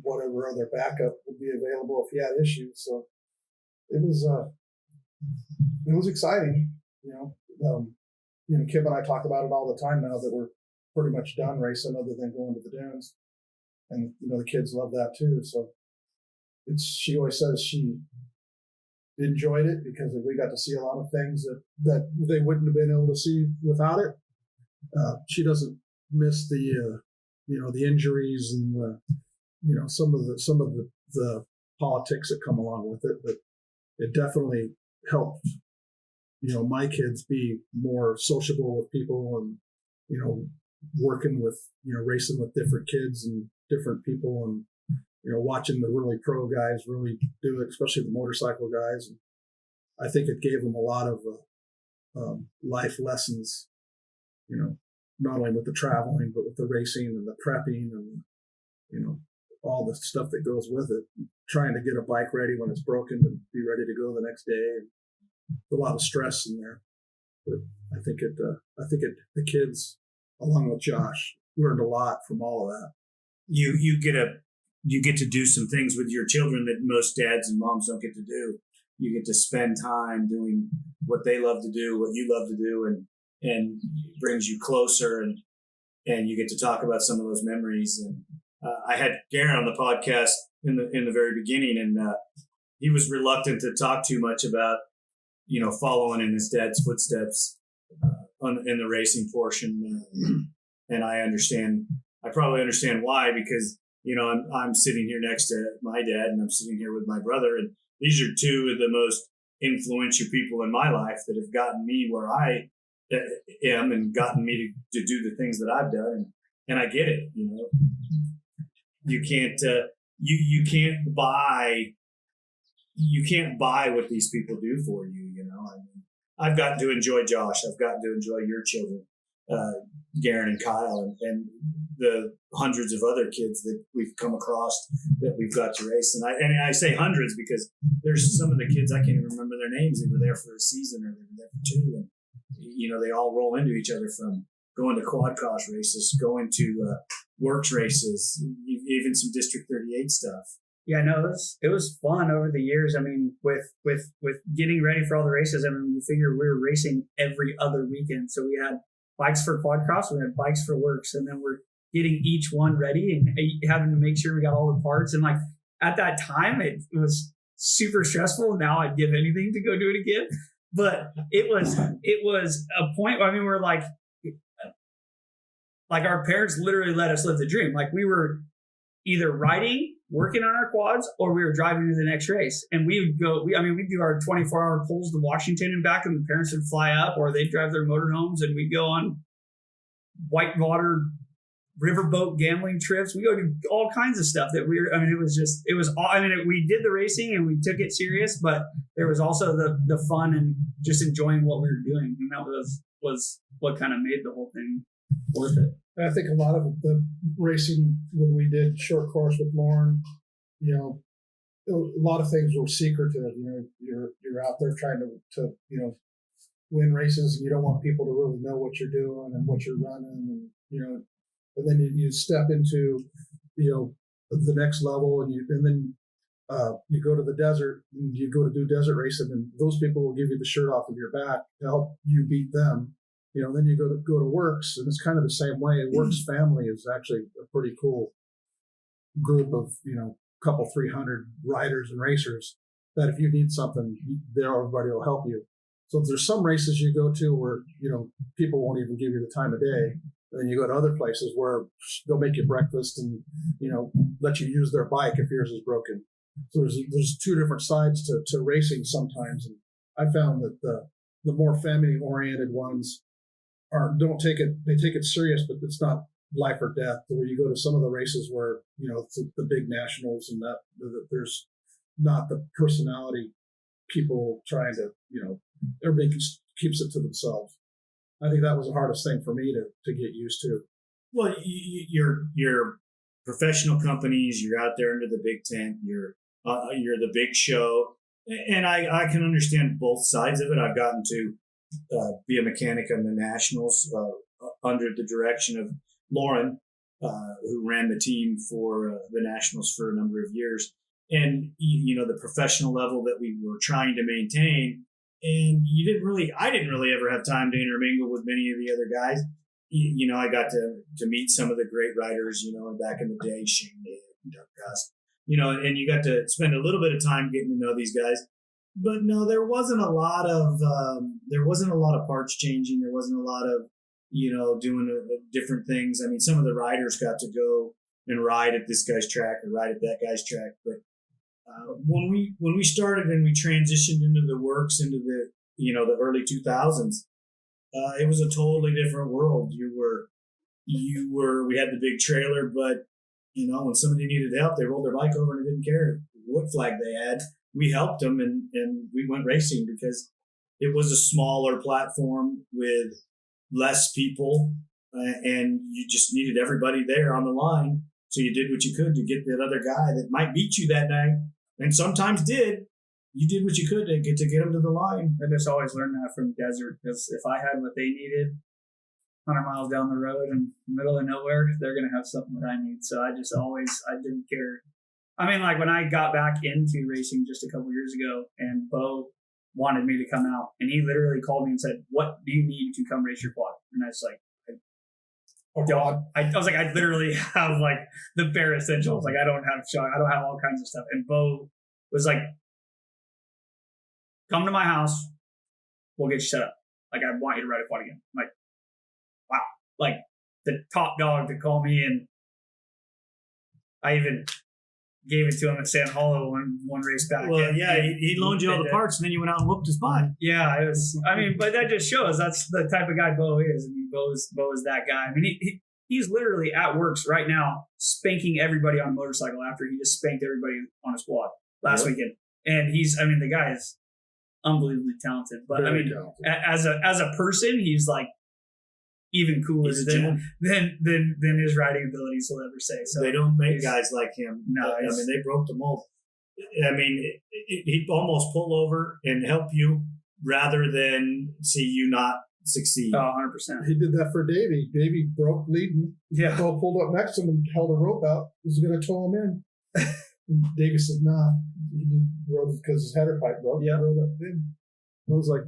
whatever other backup would be available if he had issues. So it was exciting, Kim and I talk about it all the time now that we're pretty much done racing other than going to the dunes. And, the kids love that too. So she always says she enjoyed it because we got to see a lot of things that they wouldn't have been able to see without it. She doesn't miss the injuries and some of the politics that come along with it, but it definitely helped, my kids be more sociable with people and, working with, racing with different kids and different people and, watching the really pro guys really do it, especially the motorcycle guys. And I think it gave them a lot of life lessons, not only with the traveling, but with the racing and the prepping and, all the stuff that goes with it. Trying to get a bike ready when it's broken to be ready to go the next day. A lot of stress in there. But I think the kids, along with Josh, learned a lot from all of that. You get to do some things with your children that most dads and moms don't get to do. You get to spend time doing what they love to do, what you love to do, and brings you closer, and you get to talk about some of those memories. And I had Garen on the podcast in the very beginning, and he was reluctant to talk too much about, following in his dad's footsteps in the racing portion. And I probably understand why, because, I'm sitting here next to my dad, and I'm sitting here with my brother, and these are 2 of the most influential people in my life that have gotten me where I am and gotten me to do the things that I've done. And I get it, You can't buy what these people do for you. I've gotten to enjoy Josh. I've gotten to enjoy your children, Garen and Kyle, and the hundreds of other kids that we've come across that we've got to race. And I say hundreds because there's some of the kids I can't even remember their names. They were there for a season or they were there for 2, and they all roll into each other, from going to quad cross races, going to works races, even some District 38 stuff. Yeah, no, it was fun over the years. I mean, with getting ready for all the races, I mean, you figure we were racing every other weekend. So we had bikes for quad cross, we had bikes for works, and then we're getting each one ready and having to make sure we got all the parts. And like at that time, it was super stressful. Now I'd give anything to go do it again. But it was a point where, I mean, we're like our parents literally let us live the dream. Like we were either riding, working on our quads, or we were driving to the next race. And we would go, we'd do our 24-hour pulls to Washington and back, and the parents would fly up, or they'd drive their motorhomes, and we'd go on whitewater riverboat gambling trips. We go do all kinds of stuff that we did the racing and we took it serious, but there was also the fun and just enjoying what we were doing. And that was what kind of made the whole thing worth it. And I think a lot of the racing when we did short course with Loren, a lot of things were secretive. You're out there trying to win races, and you don't want people to really know what you're doing and what you're running, and then you step into the next level, and then you go to the desert and you go to do desert racing, and those people will give you the shirt off of your back to help you beat them. Then you go to Works, and it's kind of the same way. Works family is actually a pretty cool group of couple 300 riders and racers that if you need something, everybody will help you. So there's some races you go to where people won't even give you the time of day. And then you go to other places where they'll make you breakfast and let you use their bike if yours is broken. So there's two different sides to racing sometimes, and I found that the more family oriented ones they take it serious, but it's not life or death. Where you go to some of the races where it's the big nationals and that there's not the personality people trying to everybody keeps it to themselves. I think that was the hardest thing for me to get used to. Well, you're professional companies. You're out there under the big tent. You're the big show, and I can understand both sides of it. I've gotten to be a mechanic on the nationals under the direction of Loren, who ran the team for the nationals for a number of years, and the professional level that we were trying to maintain. And I didn't really ever have time to intermingle with many of the other guys. I got to meet some of the great riders, back in the day, Shane, Doug Gus, and you got to spend a little bit of time getting to know these guys. But no, there wasn't a lot of parts changing. There wasn't a lot of doing different things. I mean, some of the riders got to go and ride at this guy's track or ride at that guy's track. But when we started and we transitioned into the Works into the the early 2000s, it was a totally different world. We had the big trailer, but when somebody needed help, they rolled their bike over and they didn't care what flag they had. We helped them and we went racing because it was a smaller platform with less people, and you just needed everybody there on the line. So you did what you could to get that other guy that might beat you that night, and sometimes did. You did what you could to get them to the line. I just always learned that from desert, because if I had what they needed 100 miles down the road in the middle of nowhere, they're going to have something that I need. So I didn't care. I mean, like when I got back into racing just a couple years ago, and Bo wanted me to come out, and he literally called me and said, "What do you need to come race your quad?" And I was like, I was like, I literally have like the bare essentials. Like I don't have shock. I don't have all kinds of stuff. And Bo was like, "Come to my house. We'll get you set up. Like I want you to ride a quad again." I'm like, wow. Like the top dog to call me, and I even gave it to him at San Hollow one race back. Well, yeah, he loaned you all the parts, and then you went out and whooped his butt. Yeah, it was. I mean, but that just shows that's the type of guy Bo is. I mean, Bo is that guy. I mean, he's literally at Works right now, spanking everybody on a motorcycle after he just spanked everybody on a squad last weekend. And the guy is unbelievably talented. But very talented. As a person, he's like even cooler than his riding abilities will ever say. So they don't make guys like him. No, I mean they broke the mold. I mean, he'd almost pull over and help you rather than see you not succeed. 100%. He did that for Davey. Davey broke leading. Yeah. Bo pulled up next to him and held a rope out. He was going to tow him in. And Davey said, "Nah." He rode because his header pipe broke. Yeah. He rode up in. I was like,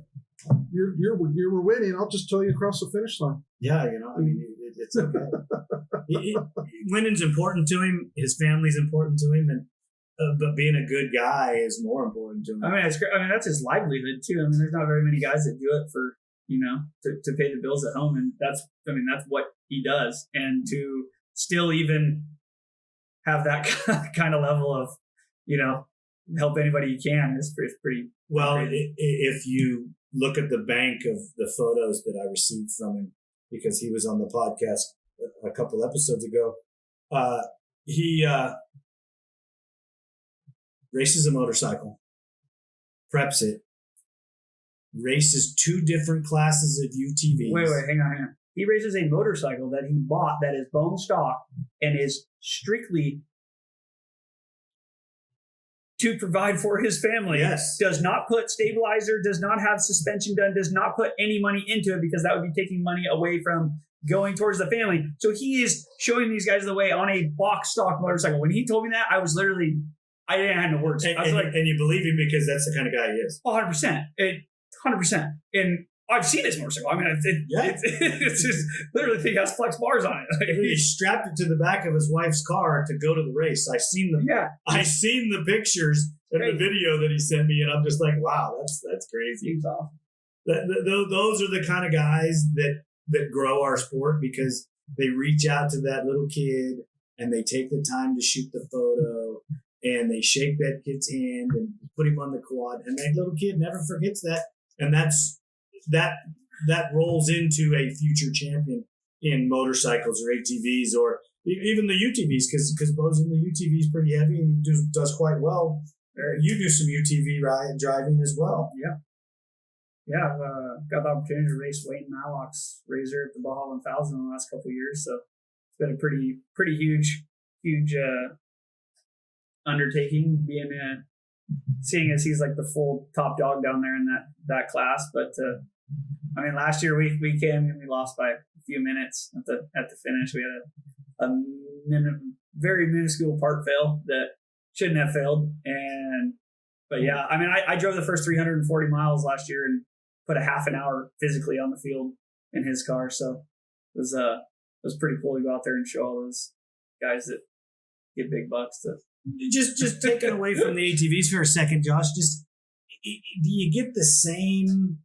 you were winning. I'll just tow you across the finish line. Yeah, I mean, it's okay. Winning's important to him. His family's important to him, and but being a good guy is more important to him. I mean, that's his livelihood too. I mean, there's not very many guys that do it for to pay the bills at home, and that's what he does. And to still even have that kind of level of help anybody you can is pretty well. Crazy. If you look at the bank of the photos that I received from him because he was on the podcast a couple episodes ago. He races a motorcycle, preps it, races 2 different classes of UTVs. Wait, hang on. He races a motorcycle that he bought that is bone stock and is strictly to provide for his family. Yes. Does not put stabilizer, does not have suspension done, does not put any money into it because that would be taking money away from going towards the family. So he is showing these guys the way on a box stock motorcycle. When he told me that, I was literally, I didn't have no words. I was and you believe him because that's the kind of guy he is. 100%. 100%. And I've seen his motorcycle. I mean, it's just literally he has flex bars on it. He strapped it to the back of his wife's car to go to the race. I seen them. Yeah. I seen the pictures and the video that he sent me, and I'm just like, wow, that's crazy. Those are the kind of guys that grow our sport because they reach out to that little kid and they take the time to shoot the photo and they shake that kid's hand and put him on the quad, and that little kid never forgets that, and that rolls into a future champion in motorcycles or ATVs or even the UTVs because Bo's in the UTVs pretty heavy and does quite well. You do some UTV driving as well. Yeah, got the opportunity to race Wayne Mallock's Razor at the Baja 1000 in the last couple of years, so it's been a pretty huge undertaking seeing as he's like the full top dog down there in that class. But I mean, last year we came and we lost by a few minutes at the finish. We had a very minuscule part fail that shouldn't have failed. But yeah, I mean, I drove the first 340 miles last year and put a half an hour physically on the field in his car. So it was pretty cool to go out there and show all those guys that get big bucks to. Just taking away from the ATVs for a second, Josh, just do you get the same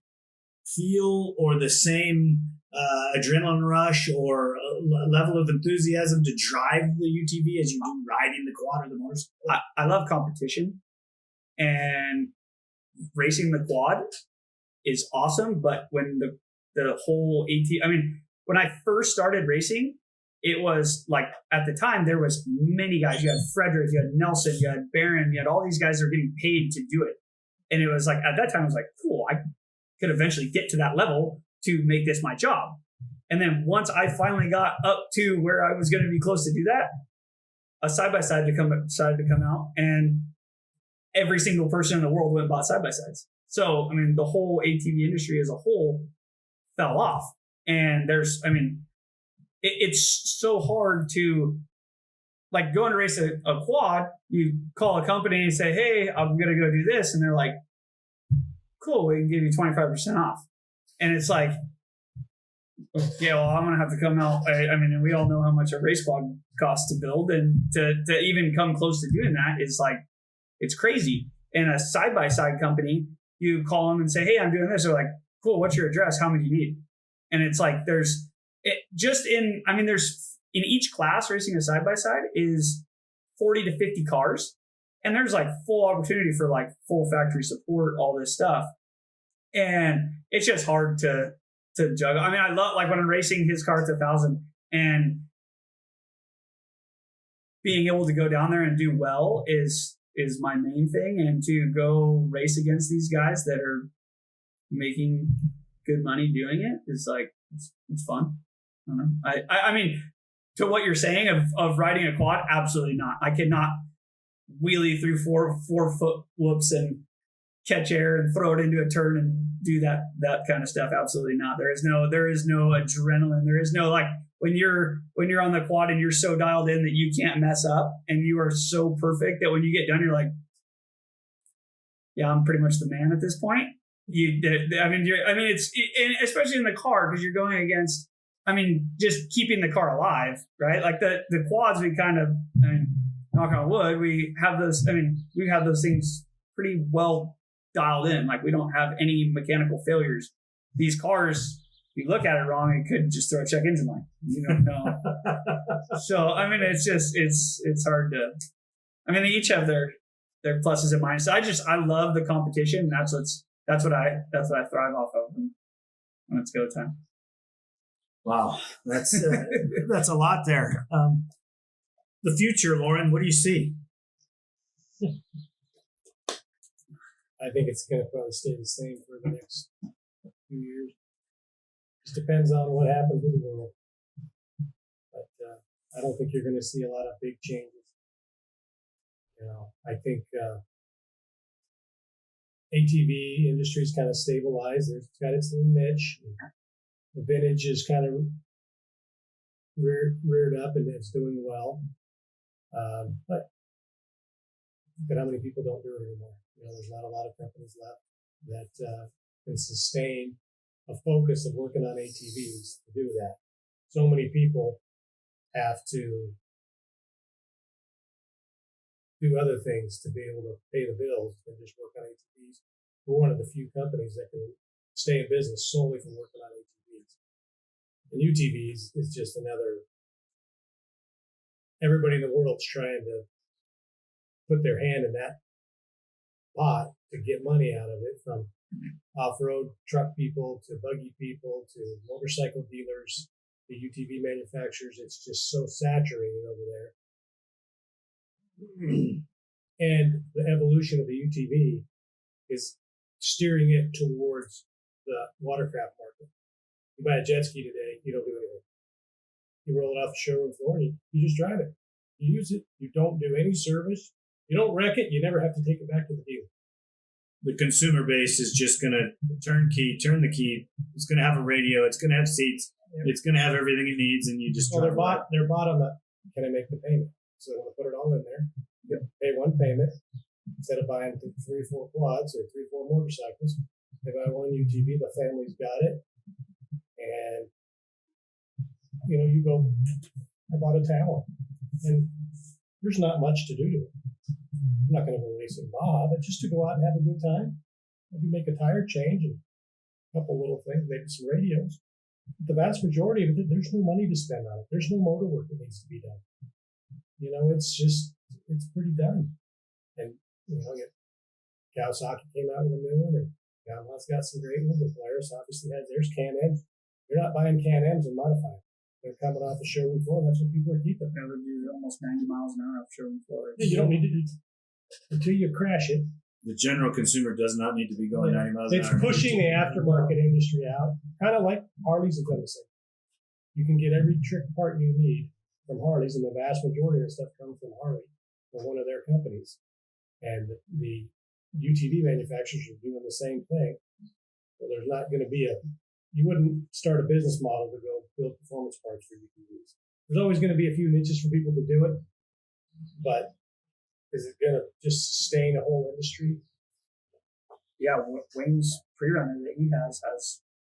feel or the same adrenaline rush or level of enthusiasm to drive the UTV as you do riding the quad or the motorcycle? I love competition, and racing the quad is awesome. But when the whole when I first started racing, it was like at the time there was many guys. You had Frederick, you had Nelson, you had Barron, you had all these guys that were getting paid to do it. And it was like, at that time, I was like, cool, I could eventually get to that level to make this my job. And then once I finally got up to where I was going to be close to do that, a side-by-side decided to come out, and every single person in the world went and bought side-by-sides. So, I mean, the whole ATV industry as a whole fell off. And it's so hard to, like, going to race a quad, you call a company and say, hey, I'm going to go do this. And they're like, cool, we can give you 25% off. And it's like, yeah, well, I'm going to have to come out. And we all know how much a race quad costs to build. And to even come close to doing that is like, it's crazy. And a side-by-side company, you call them and say, hey, I'm doing this. They're like, cool, what's your address? How many do you need? And it's like, there's in each class racing a side-by-side is 40 to 50 cars. And there's like full opportunity for like full factory support, all this stuff. And it's just hard to juggle. I mean, I love, like, when I'm racing his car at 1,000 and being able to go down there and do well is my main thing. And to go race against these guys that are making good money doing it is like, it's fun. I don't know. I mean, to what you're saying of riding a quad, absolutely not. I cannot wheelie through four foot whoops and catch air and throw it into a turn and do that kind of stuff. Absolutely not. There is no adrenaline. There is no, like, when you're on the quad and you're so dialed in that you can't mess up and you are so perfect that when you get done, you're like, yeah, I'm pretty much the man at this point. It's especially in the car, because you're going against, just keeping the car alive, right? Like the quads, we kind of, knock on wood, we have those things pretty well dialed in. Like, we don't have any mechanical failures. These cars, if you look at it wrong, it could just throw a check engine light. You don't know. So, it's hard to, they each have their pluses and minuses. I love the competition. That's what I thrive off of when it's go time. Wow, that's a lot there. The future, Loren, what do you see? I think it's going to probably stay the same for the next few years. Just depends on what happens with the world. But I don't think you're going to see a lot of big changes. I think ATV industry's kind of stabilized. It's got its little niche. The vintage is kind of reared up and it's doing well. But look at how many people don't do it anymore. There's not a lot of companies left that can sustain a focus of working on ATVs to do that. So many people have to do other things to be able to pay the bills and just work on ATVs. We're one of the few companies that can stay in business solely from working on ATVs. And UTVs is just another. Everybody in the world's trying to put their hand in that pot to get money out of it, from off-road truck people to buggy people to motorcycle dealers to UTV manufacturers. It's just so saturated over there. And the evolution of the UTV is steering it towards the watercraft market. You buy a jet ski today, you don't do anything. You roll it off the showroom floor and you just drive it. You use it. You don't do any service. You don't wreck it. You never have to take it back to the dealer. The consumer base is just going to turn the key. It's going to have a radio. It's going to have seats. Yeah. It's going to have everything it needs, and you just they're bought on the, can I make the payment? So they want to put it all in there. You pay one payment instead of buying 3 or 4 quads or 3 or 4 motorcycles. They buy one UTV. The family's got it, and you go. I bought a towel, and there's not much to do to it. I'm not going to go racing Bob, but just to go out and have a good time. Maybe make a tire change and a couple little things, maybe some radios. But the vast majority of it, there's no money to spend on it. There's no motor work that needs to be done. It's pretty done. And, Kawasaki came out with a new one, and Yamaha's got some great ones, and Polaris obviously has theirs. Can-Ams. You're not buying Can-Ams and modifying. They're coming off the showroom floor, and that's what people are keeping. They would do almost 90 miles an hour off showroom floor. You don't need to do until you crash it. The general consumer does not need to be going 90 miles an hour. It's pushing the aftermarket industry out, kind of like Harleys have done the same. You can get every trick part you need from Harleys, and the vast majority of the stuff comes from Harley or one of their companies. And the UTV manufacturers are doing the same thing. So there's not going to be you wouldn't start a business model to go build performance parts for UTVs. There's always going to be a few niches for people to do it, but is it going to just sustain a whole industry? Yeah, Wayne's pre-runner that he has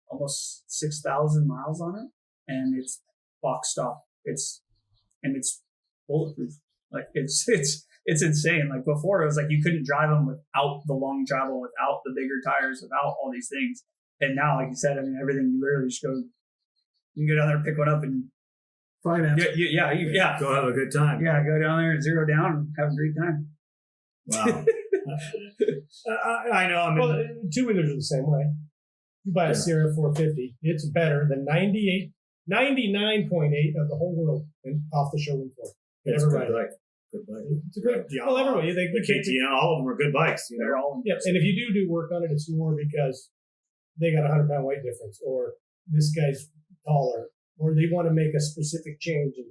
almost 6,000 miles on it, and it's box stock. It's bulletproof. Like it's insane. Like before, it was like you couldn't drive them without the long travel, without the bigger tires, without all these things. And now, like you said, everything, you literally just go. You can go down there, pick one up, and finance. Yeah. Go have a good time. Yeah, go down there, zero down, and have a great time. Wow. I know. Well, two-wheelers are the same way. You buy a Sierra 450, it's better than 99.8 of the whole world off the showroom floor. It's a good bike. It's a great. Well, everybody, all of them are good bikes. They're all. Yeah, and if you do work on it, it's more because they got a 100-pound weight difference, or this guy's taller, or they want to make a specific change, and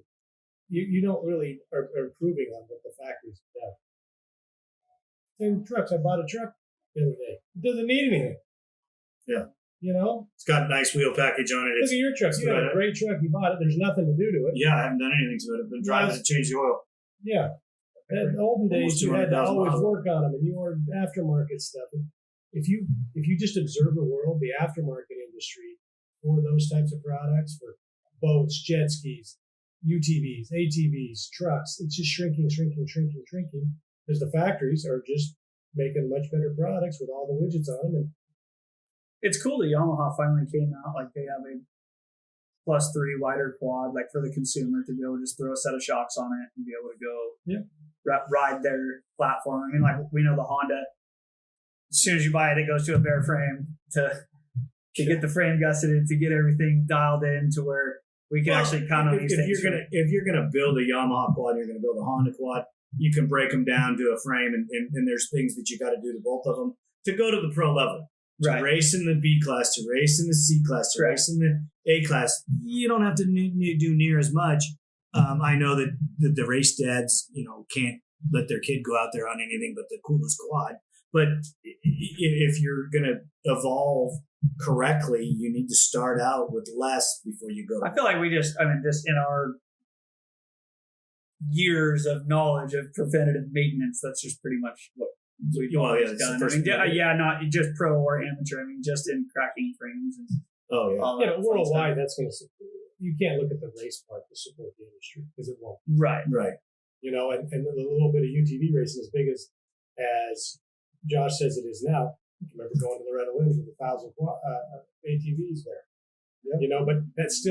you don't really are improving on what the factories have done. Same trucks. I bought a truck the other day. It doesn't need anything. Yeah. It's got a nice wheel package on it. Look at your truck. You got a great truck. You bought it. There's nothing to do to it. Yeah, I haven't done anything to it. I've been driving to change the oil. Yeah. In the olden days, you had to always work on them, and you ordered aftermarket stuff. And if you just observe the world, the aftermarket industry for those types of products, for boats, jet skis, UTVs, ATVs, trucks, it's just shrinking, because the factories are just making much better products with all the widgets on them. And it's cool that Yamaha finally came out. Like they have a +3 wider quad, like for the consumer to be able to just throw a set of shocks on it and be able to go ride their platform. I mean, like we know the Honda, as soon as you buy it, it goes to a bare frame to to get the frame gusseted, to get everything dialed in to where we can actually count on these things. If you're gonna build a Yamaha quad, you're gonna build a Honda quad. You can break them down to a frame, and there's things that you got to do to both of them to go to the pro level. To race in the B class, to race in the C class, to race in the A class, you don't have to do near as much. I know that the race dads, can't let their kid go out there on anything but the coolest quad. But if you're going to evolve correctly, you need to start out with less before you go. I feel like just in our years of knowledge of preventative maintenance, that's just pretty much what we've always done. Not just pro or amateur. just in cracking frames. And worldwide, you can't look at the race part to support the industry because it won't. Right. And a little bit of UTV racing, as big as Josh says it is now. I remember going to Loretta Lynn's with 1,000 ATVs there. Yep. But that's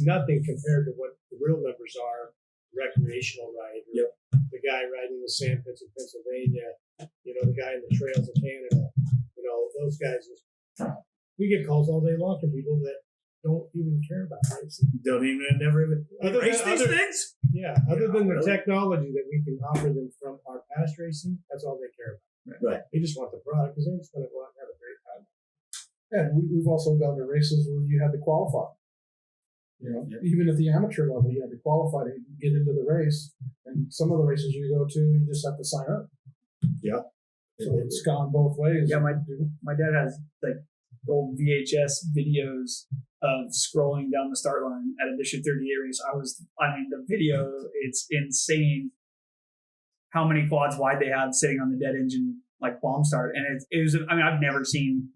nothing compared to what the real numbers are. Recreational rider. Yep. The guy riding the sand pits in Pennsylvania. The guy in the trails of Canada. Those guys. We get calls all day long from people that don't even care about racing. Never even race these things? Yeah. Other than the technology that we can offer them from our past racing, that's all they care about. Right. They just want the product because they're just going to go out and have a great time. And we've also gone to races where you had to qualify. Even at the amateur level, you had to qualify to get into the race. And some of the races you go to, you just have to sign up. Yeah. So it's gone both ways. Yeah, my dad has old VHS videos of scrolling down the start line at a District 38 race. The video, it's insane how many quads wide they have sitting on the dead engine, bomb start. And it was, I've never seen,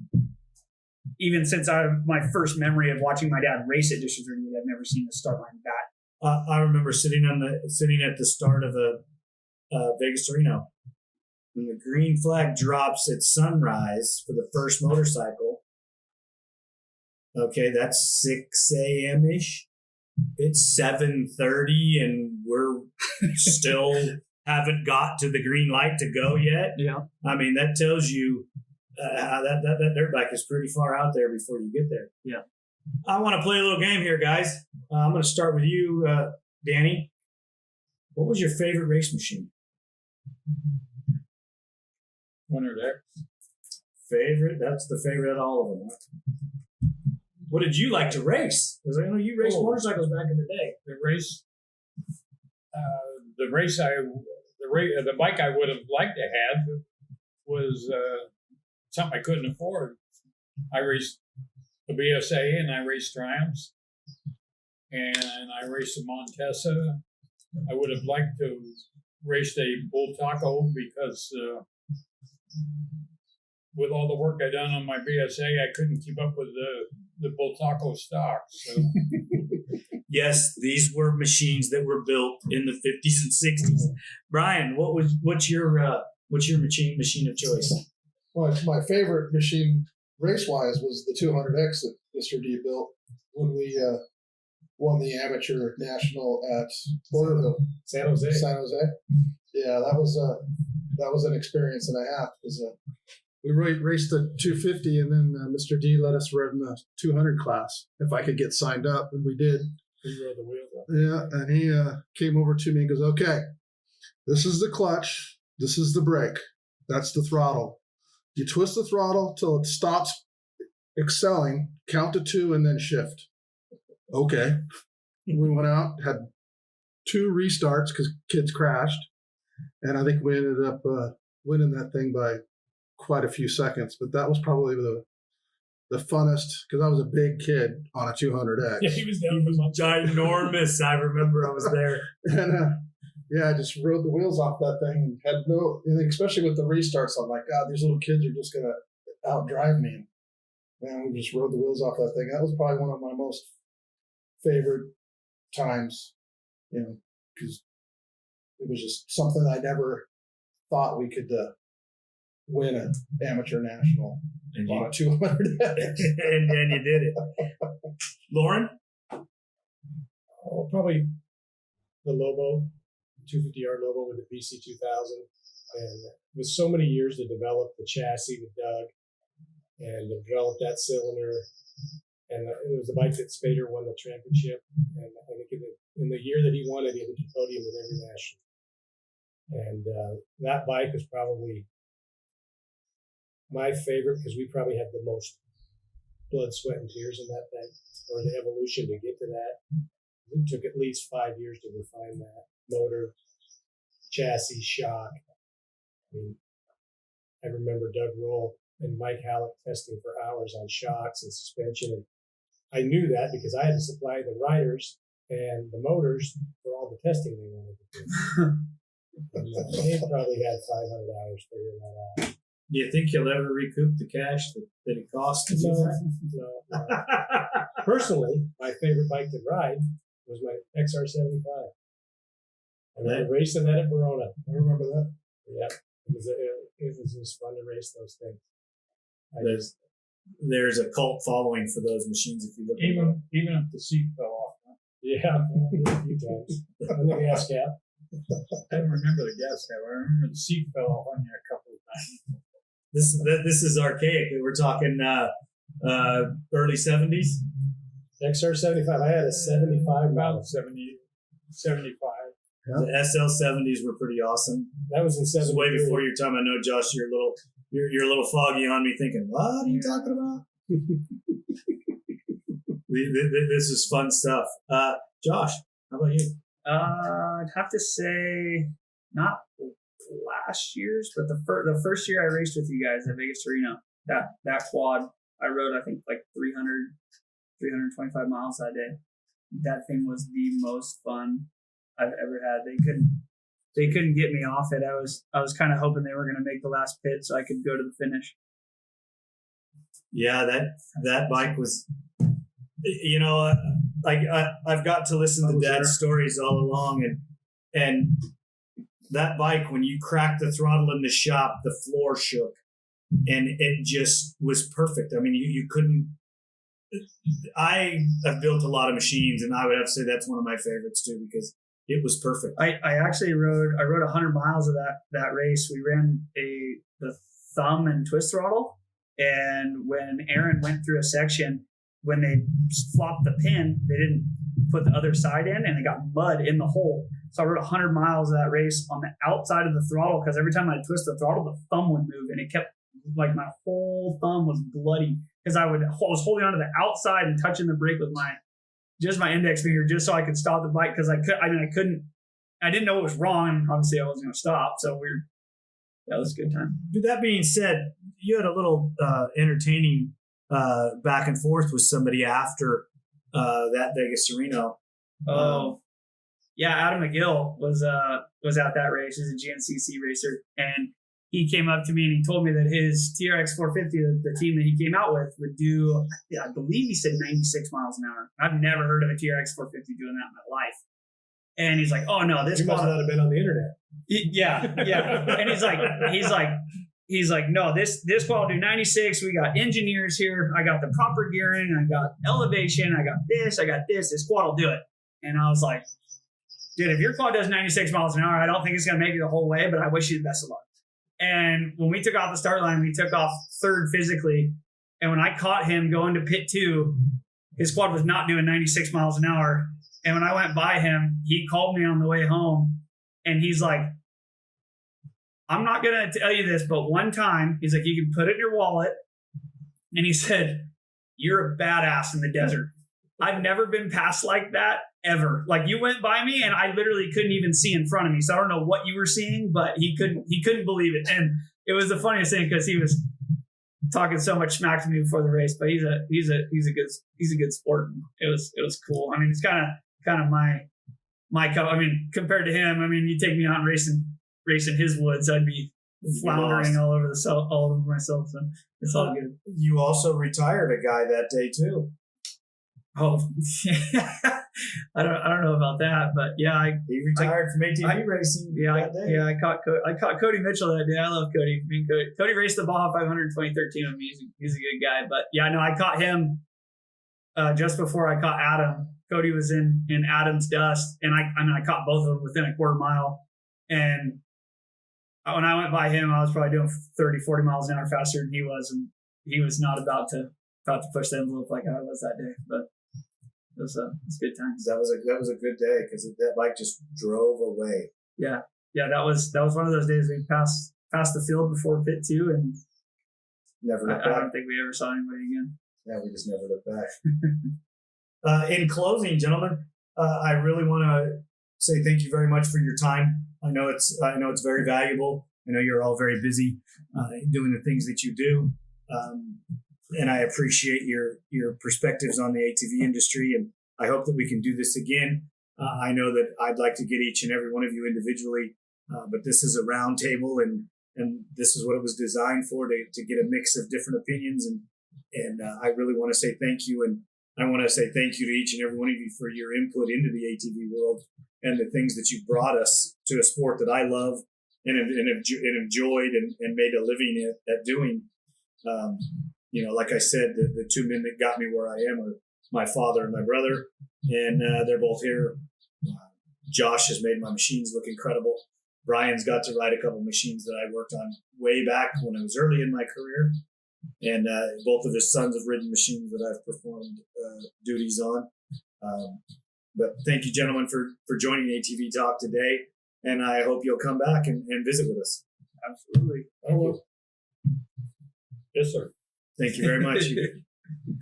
even since my first memory of watching my dad race at District 38, I've never seen a start line that. I remember sitting at the start of a Vegas to Reno. When the green flag drops at sunrise for the first motorcycle, okay, that's 6 a.m. ish. It's 7:30, and we're still haven't got to the green light to go yet. Yeah, that tells you that dirt bike is pretty far out there before you get there. Yeah, I want to play a little game here, guys. I'm going to start with you, Danny. What was your favorite race machine? Winter Deck. Favorite? That's the favorite of all of them. Huh? What did you like to race? Because I know you raced motorcycles back in the day. The bike I would have liked to have was something I couldn't afford. I raced the BSA and I raced Triumphs and I raced a Montesa. I would have liked to race a Bull Taco because with all the work I done on my BSA, I couldn't keep up with the Bull Taco stock. So. Yes, these were machines that were built in the 50s and 60s. Brian, what's your machine of choice? Well, my favorite machine race-wise was the 200X that Mr. D built when we won the amateur national at Porterville, San Jose. Yeah, that was an experience and a half because we raced the 250 and then Mr. D let us run the 200 class if I could get signed up, and we did. He rode the wheels up. Yeah, and he came over to me and goes, "Okay, this is the clutch, this is the brake, that's the throttle. You twist the throttle till it stops excelling, count to 2, and then shift." Okay. We went out, had 2 restarts because kids crashed, and I think we ended up winning that thing by quite a few seconds. But that was probably the funnest because I was a big kid on a 200X. Yeah, he was ginormous. I remember I was there. And I just rode the wheels off that thing and had and especially with the restarts, I'm like, God, these little kids are just going to outdrive me. And we just rode the wheels off that thing. That was probably one of my most favorite times, because it was just something I never thought we could win an amateur national on a 200. and you did it. Loren? Oh, probably the Lobo, 250-yard Lobo with the BC 2000. And with so many years to develop the chassis with Doug and developed that cylinder. And it was the bike that Spader won the championship. And I think in the year that he won it, he had a podium in every national. And that bike was probably my favorite because we probably had the most blood, sweat, and tears in that thing, or the evolution to get to that. It took at least 5 years to refine that motor, chassis, shock. I mean, I remember Doug Roll and Mike Halleck testing for hours on shocks and suspension. And I knew that because I had to supply the riders and the motors for all the testing they wanted to do. And, they probably had 500 hours figuring that out. Do you think you'll ever recoup the cash that it cost to do that? No. Personally, my favorite bike to ride was my XR75. And I raced in that at Verona. I remember that. Yeah. It was just fun to race those things. There's a cult following for those machines if you look at them. Even if the seat fell off. Huh? Yeah, a few times. And the gas cap. I don't remember the gas cap. I remember the seat fell off on you a couple of times. This is archaic. We're talking early 70s. XR75. I had a 75 About model. 70, 75. Yeah. The SL70s were pretty awesome. That was in This is 73. way before your time. I know, Josh, you're a little foggy on me, thinking, "What are you talking about?" This is fun stuff. Josh, how about you? I'd have to say not last year's, but the first year I raced with you guys at Vegas Reno. That quad I rode, I think like 325 miles that day. That thing was the most fun I've ever had. They couldn't get me off it. I was kind of hoping they were going to make the last pit so I could go to the finish. Yeah, that bike was, I've got to listen to Dad's stories all along, and that bike, when you cracked the throttle in the shop, the floor shook, and it just was perfect. I mean, you couldn't. I have built a lot of machines, and I would have to say that's one of my favorites too because it was perfect. I actually rode 100 miles of that race. We ran the thumb and twist throttle, and when Aaron went through a section, when they flopped the pin, they didn't put the other side in, and it got mud in the hole. So I rode 100 miles of that race on the outside of the throttle because every time I twist the throttle, the thumb would move, and it kept like my whole thumb was bloody because I was holding onto the outside and touching the brake with my index finger just so I could stop the bike because I didn't know it was wrong. Obviously, I wasn't going to stop. So that was a good time. That being said, you had a little entertaining back and forth with somebody after that Vegas Reno. Yeah, Adam McGill was at that race. He's a GNCC racer, and he came up to me and he told me that his TRX 450, the team that he came out with, would do, I believe he said 96 miles an hour. I've never heard of a TRX 450 doing that in my life. And he's like, "Oh no, this You must not have been on the internet." Yeah. And he's like, "No, this quad will do 96. We got engineers here. I got the proper gearing. I got elevation. I got this. This quad will do it." And I was like, "Dude, if your quad does 96 miles an hour, I don't think it's going to make it the whole way, but I wish you the best of luck." And when we took off the start line, we took off third physically. And when I caught him going to pit 2, his quad was not doing 96 miles an hour. And when I went by him, he called me on the way home. And he's like, "I'm not going to tell you this, but one time," he's like, "you can put it in your wallet." And he said, "You're a badass in the desert. I've never been passed like that ever. Like, you went by me and I literally couldn't even see in front of me. So I don't know what you were seeing, but he couldn't believe it." And it was the funniest thing because he was talking so much smack to me before the race, but he's a good sport. It was cool. I mean, it's kind of my cup. I mean, compared to him, I mean, you take me out and racing his woods, I'd be floundering all over myself. So it's all good. You also retired a guy that day too. Oh, I don't know about that, but yeah, he retired from ATV racing. I caught Cody Mitchell that day. I love Cody. Cody raced the Baja 500 in 2013 with me. He's a good guy, but yeah, no, I caught him just before I caught Adam. Cody was in Adam's dust, and I caught both of them within a quarter mile. And when I went by him, I was probably doing 30, 40 miles an hour faster than he was, and he was not about to push the envelope like I was that day. But it was good times. That was a good day because that bike just drove away. Yeah, that was one of those days we passed the field before pit 2 and never looked I back. don't think we ever saw anybody again. Yeah, we just never looked back. In closing, gentlemen, I really want to say thank you very much for your time. I know it's very valuable. I know you're all very busy doing the things that you do, and I appreciate your perspectives on the ATV industry. And I hope that we can do this again. I know that I'd like to get each and every one of you individually, but this is a round table, and this is what it was designed for, to get a mix of different opinions. And I really want to say thank you, and I want to say thank you to each and every one of you for your input into the ATV world and the things that you've brought us to a sport that I love and enjoyed and made a living at doing. Like I said, the two men that got me where I am are my father and my brother, and they're both here. Josh has made my machines look incredible. Brian's got to ride a couple machines that I worked on way back when I was early in my career. And both of his sons have ridden machines that I've performed duties on. But thank you, gentlemen, for joining ATV Talk today. And I hope you'll come back and visit with us. Absolutely. I will. Yes, sir. Thank you very much.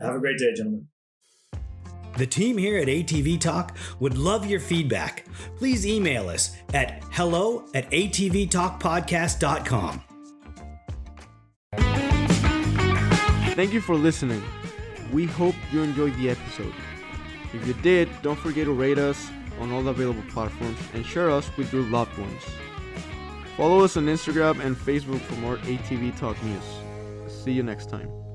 Have a great day, gentlemen. The team here at ATV Talk would love your feedback. Please email us at hello@atvtalkpodcast.com. Thank you for listening. We hope you enjoyed the episode. If you did, don't forget to rate us on all the available platforms and share us with your loved ones. Follow us on Instagram and Facebook for more ATV Talk news. See you next time.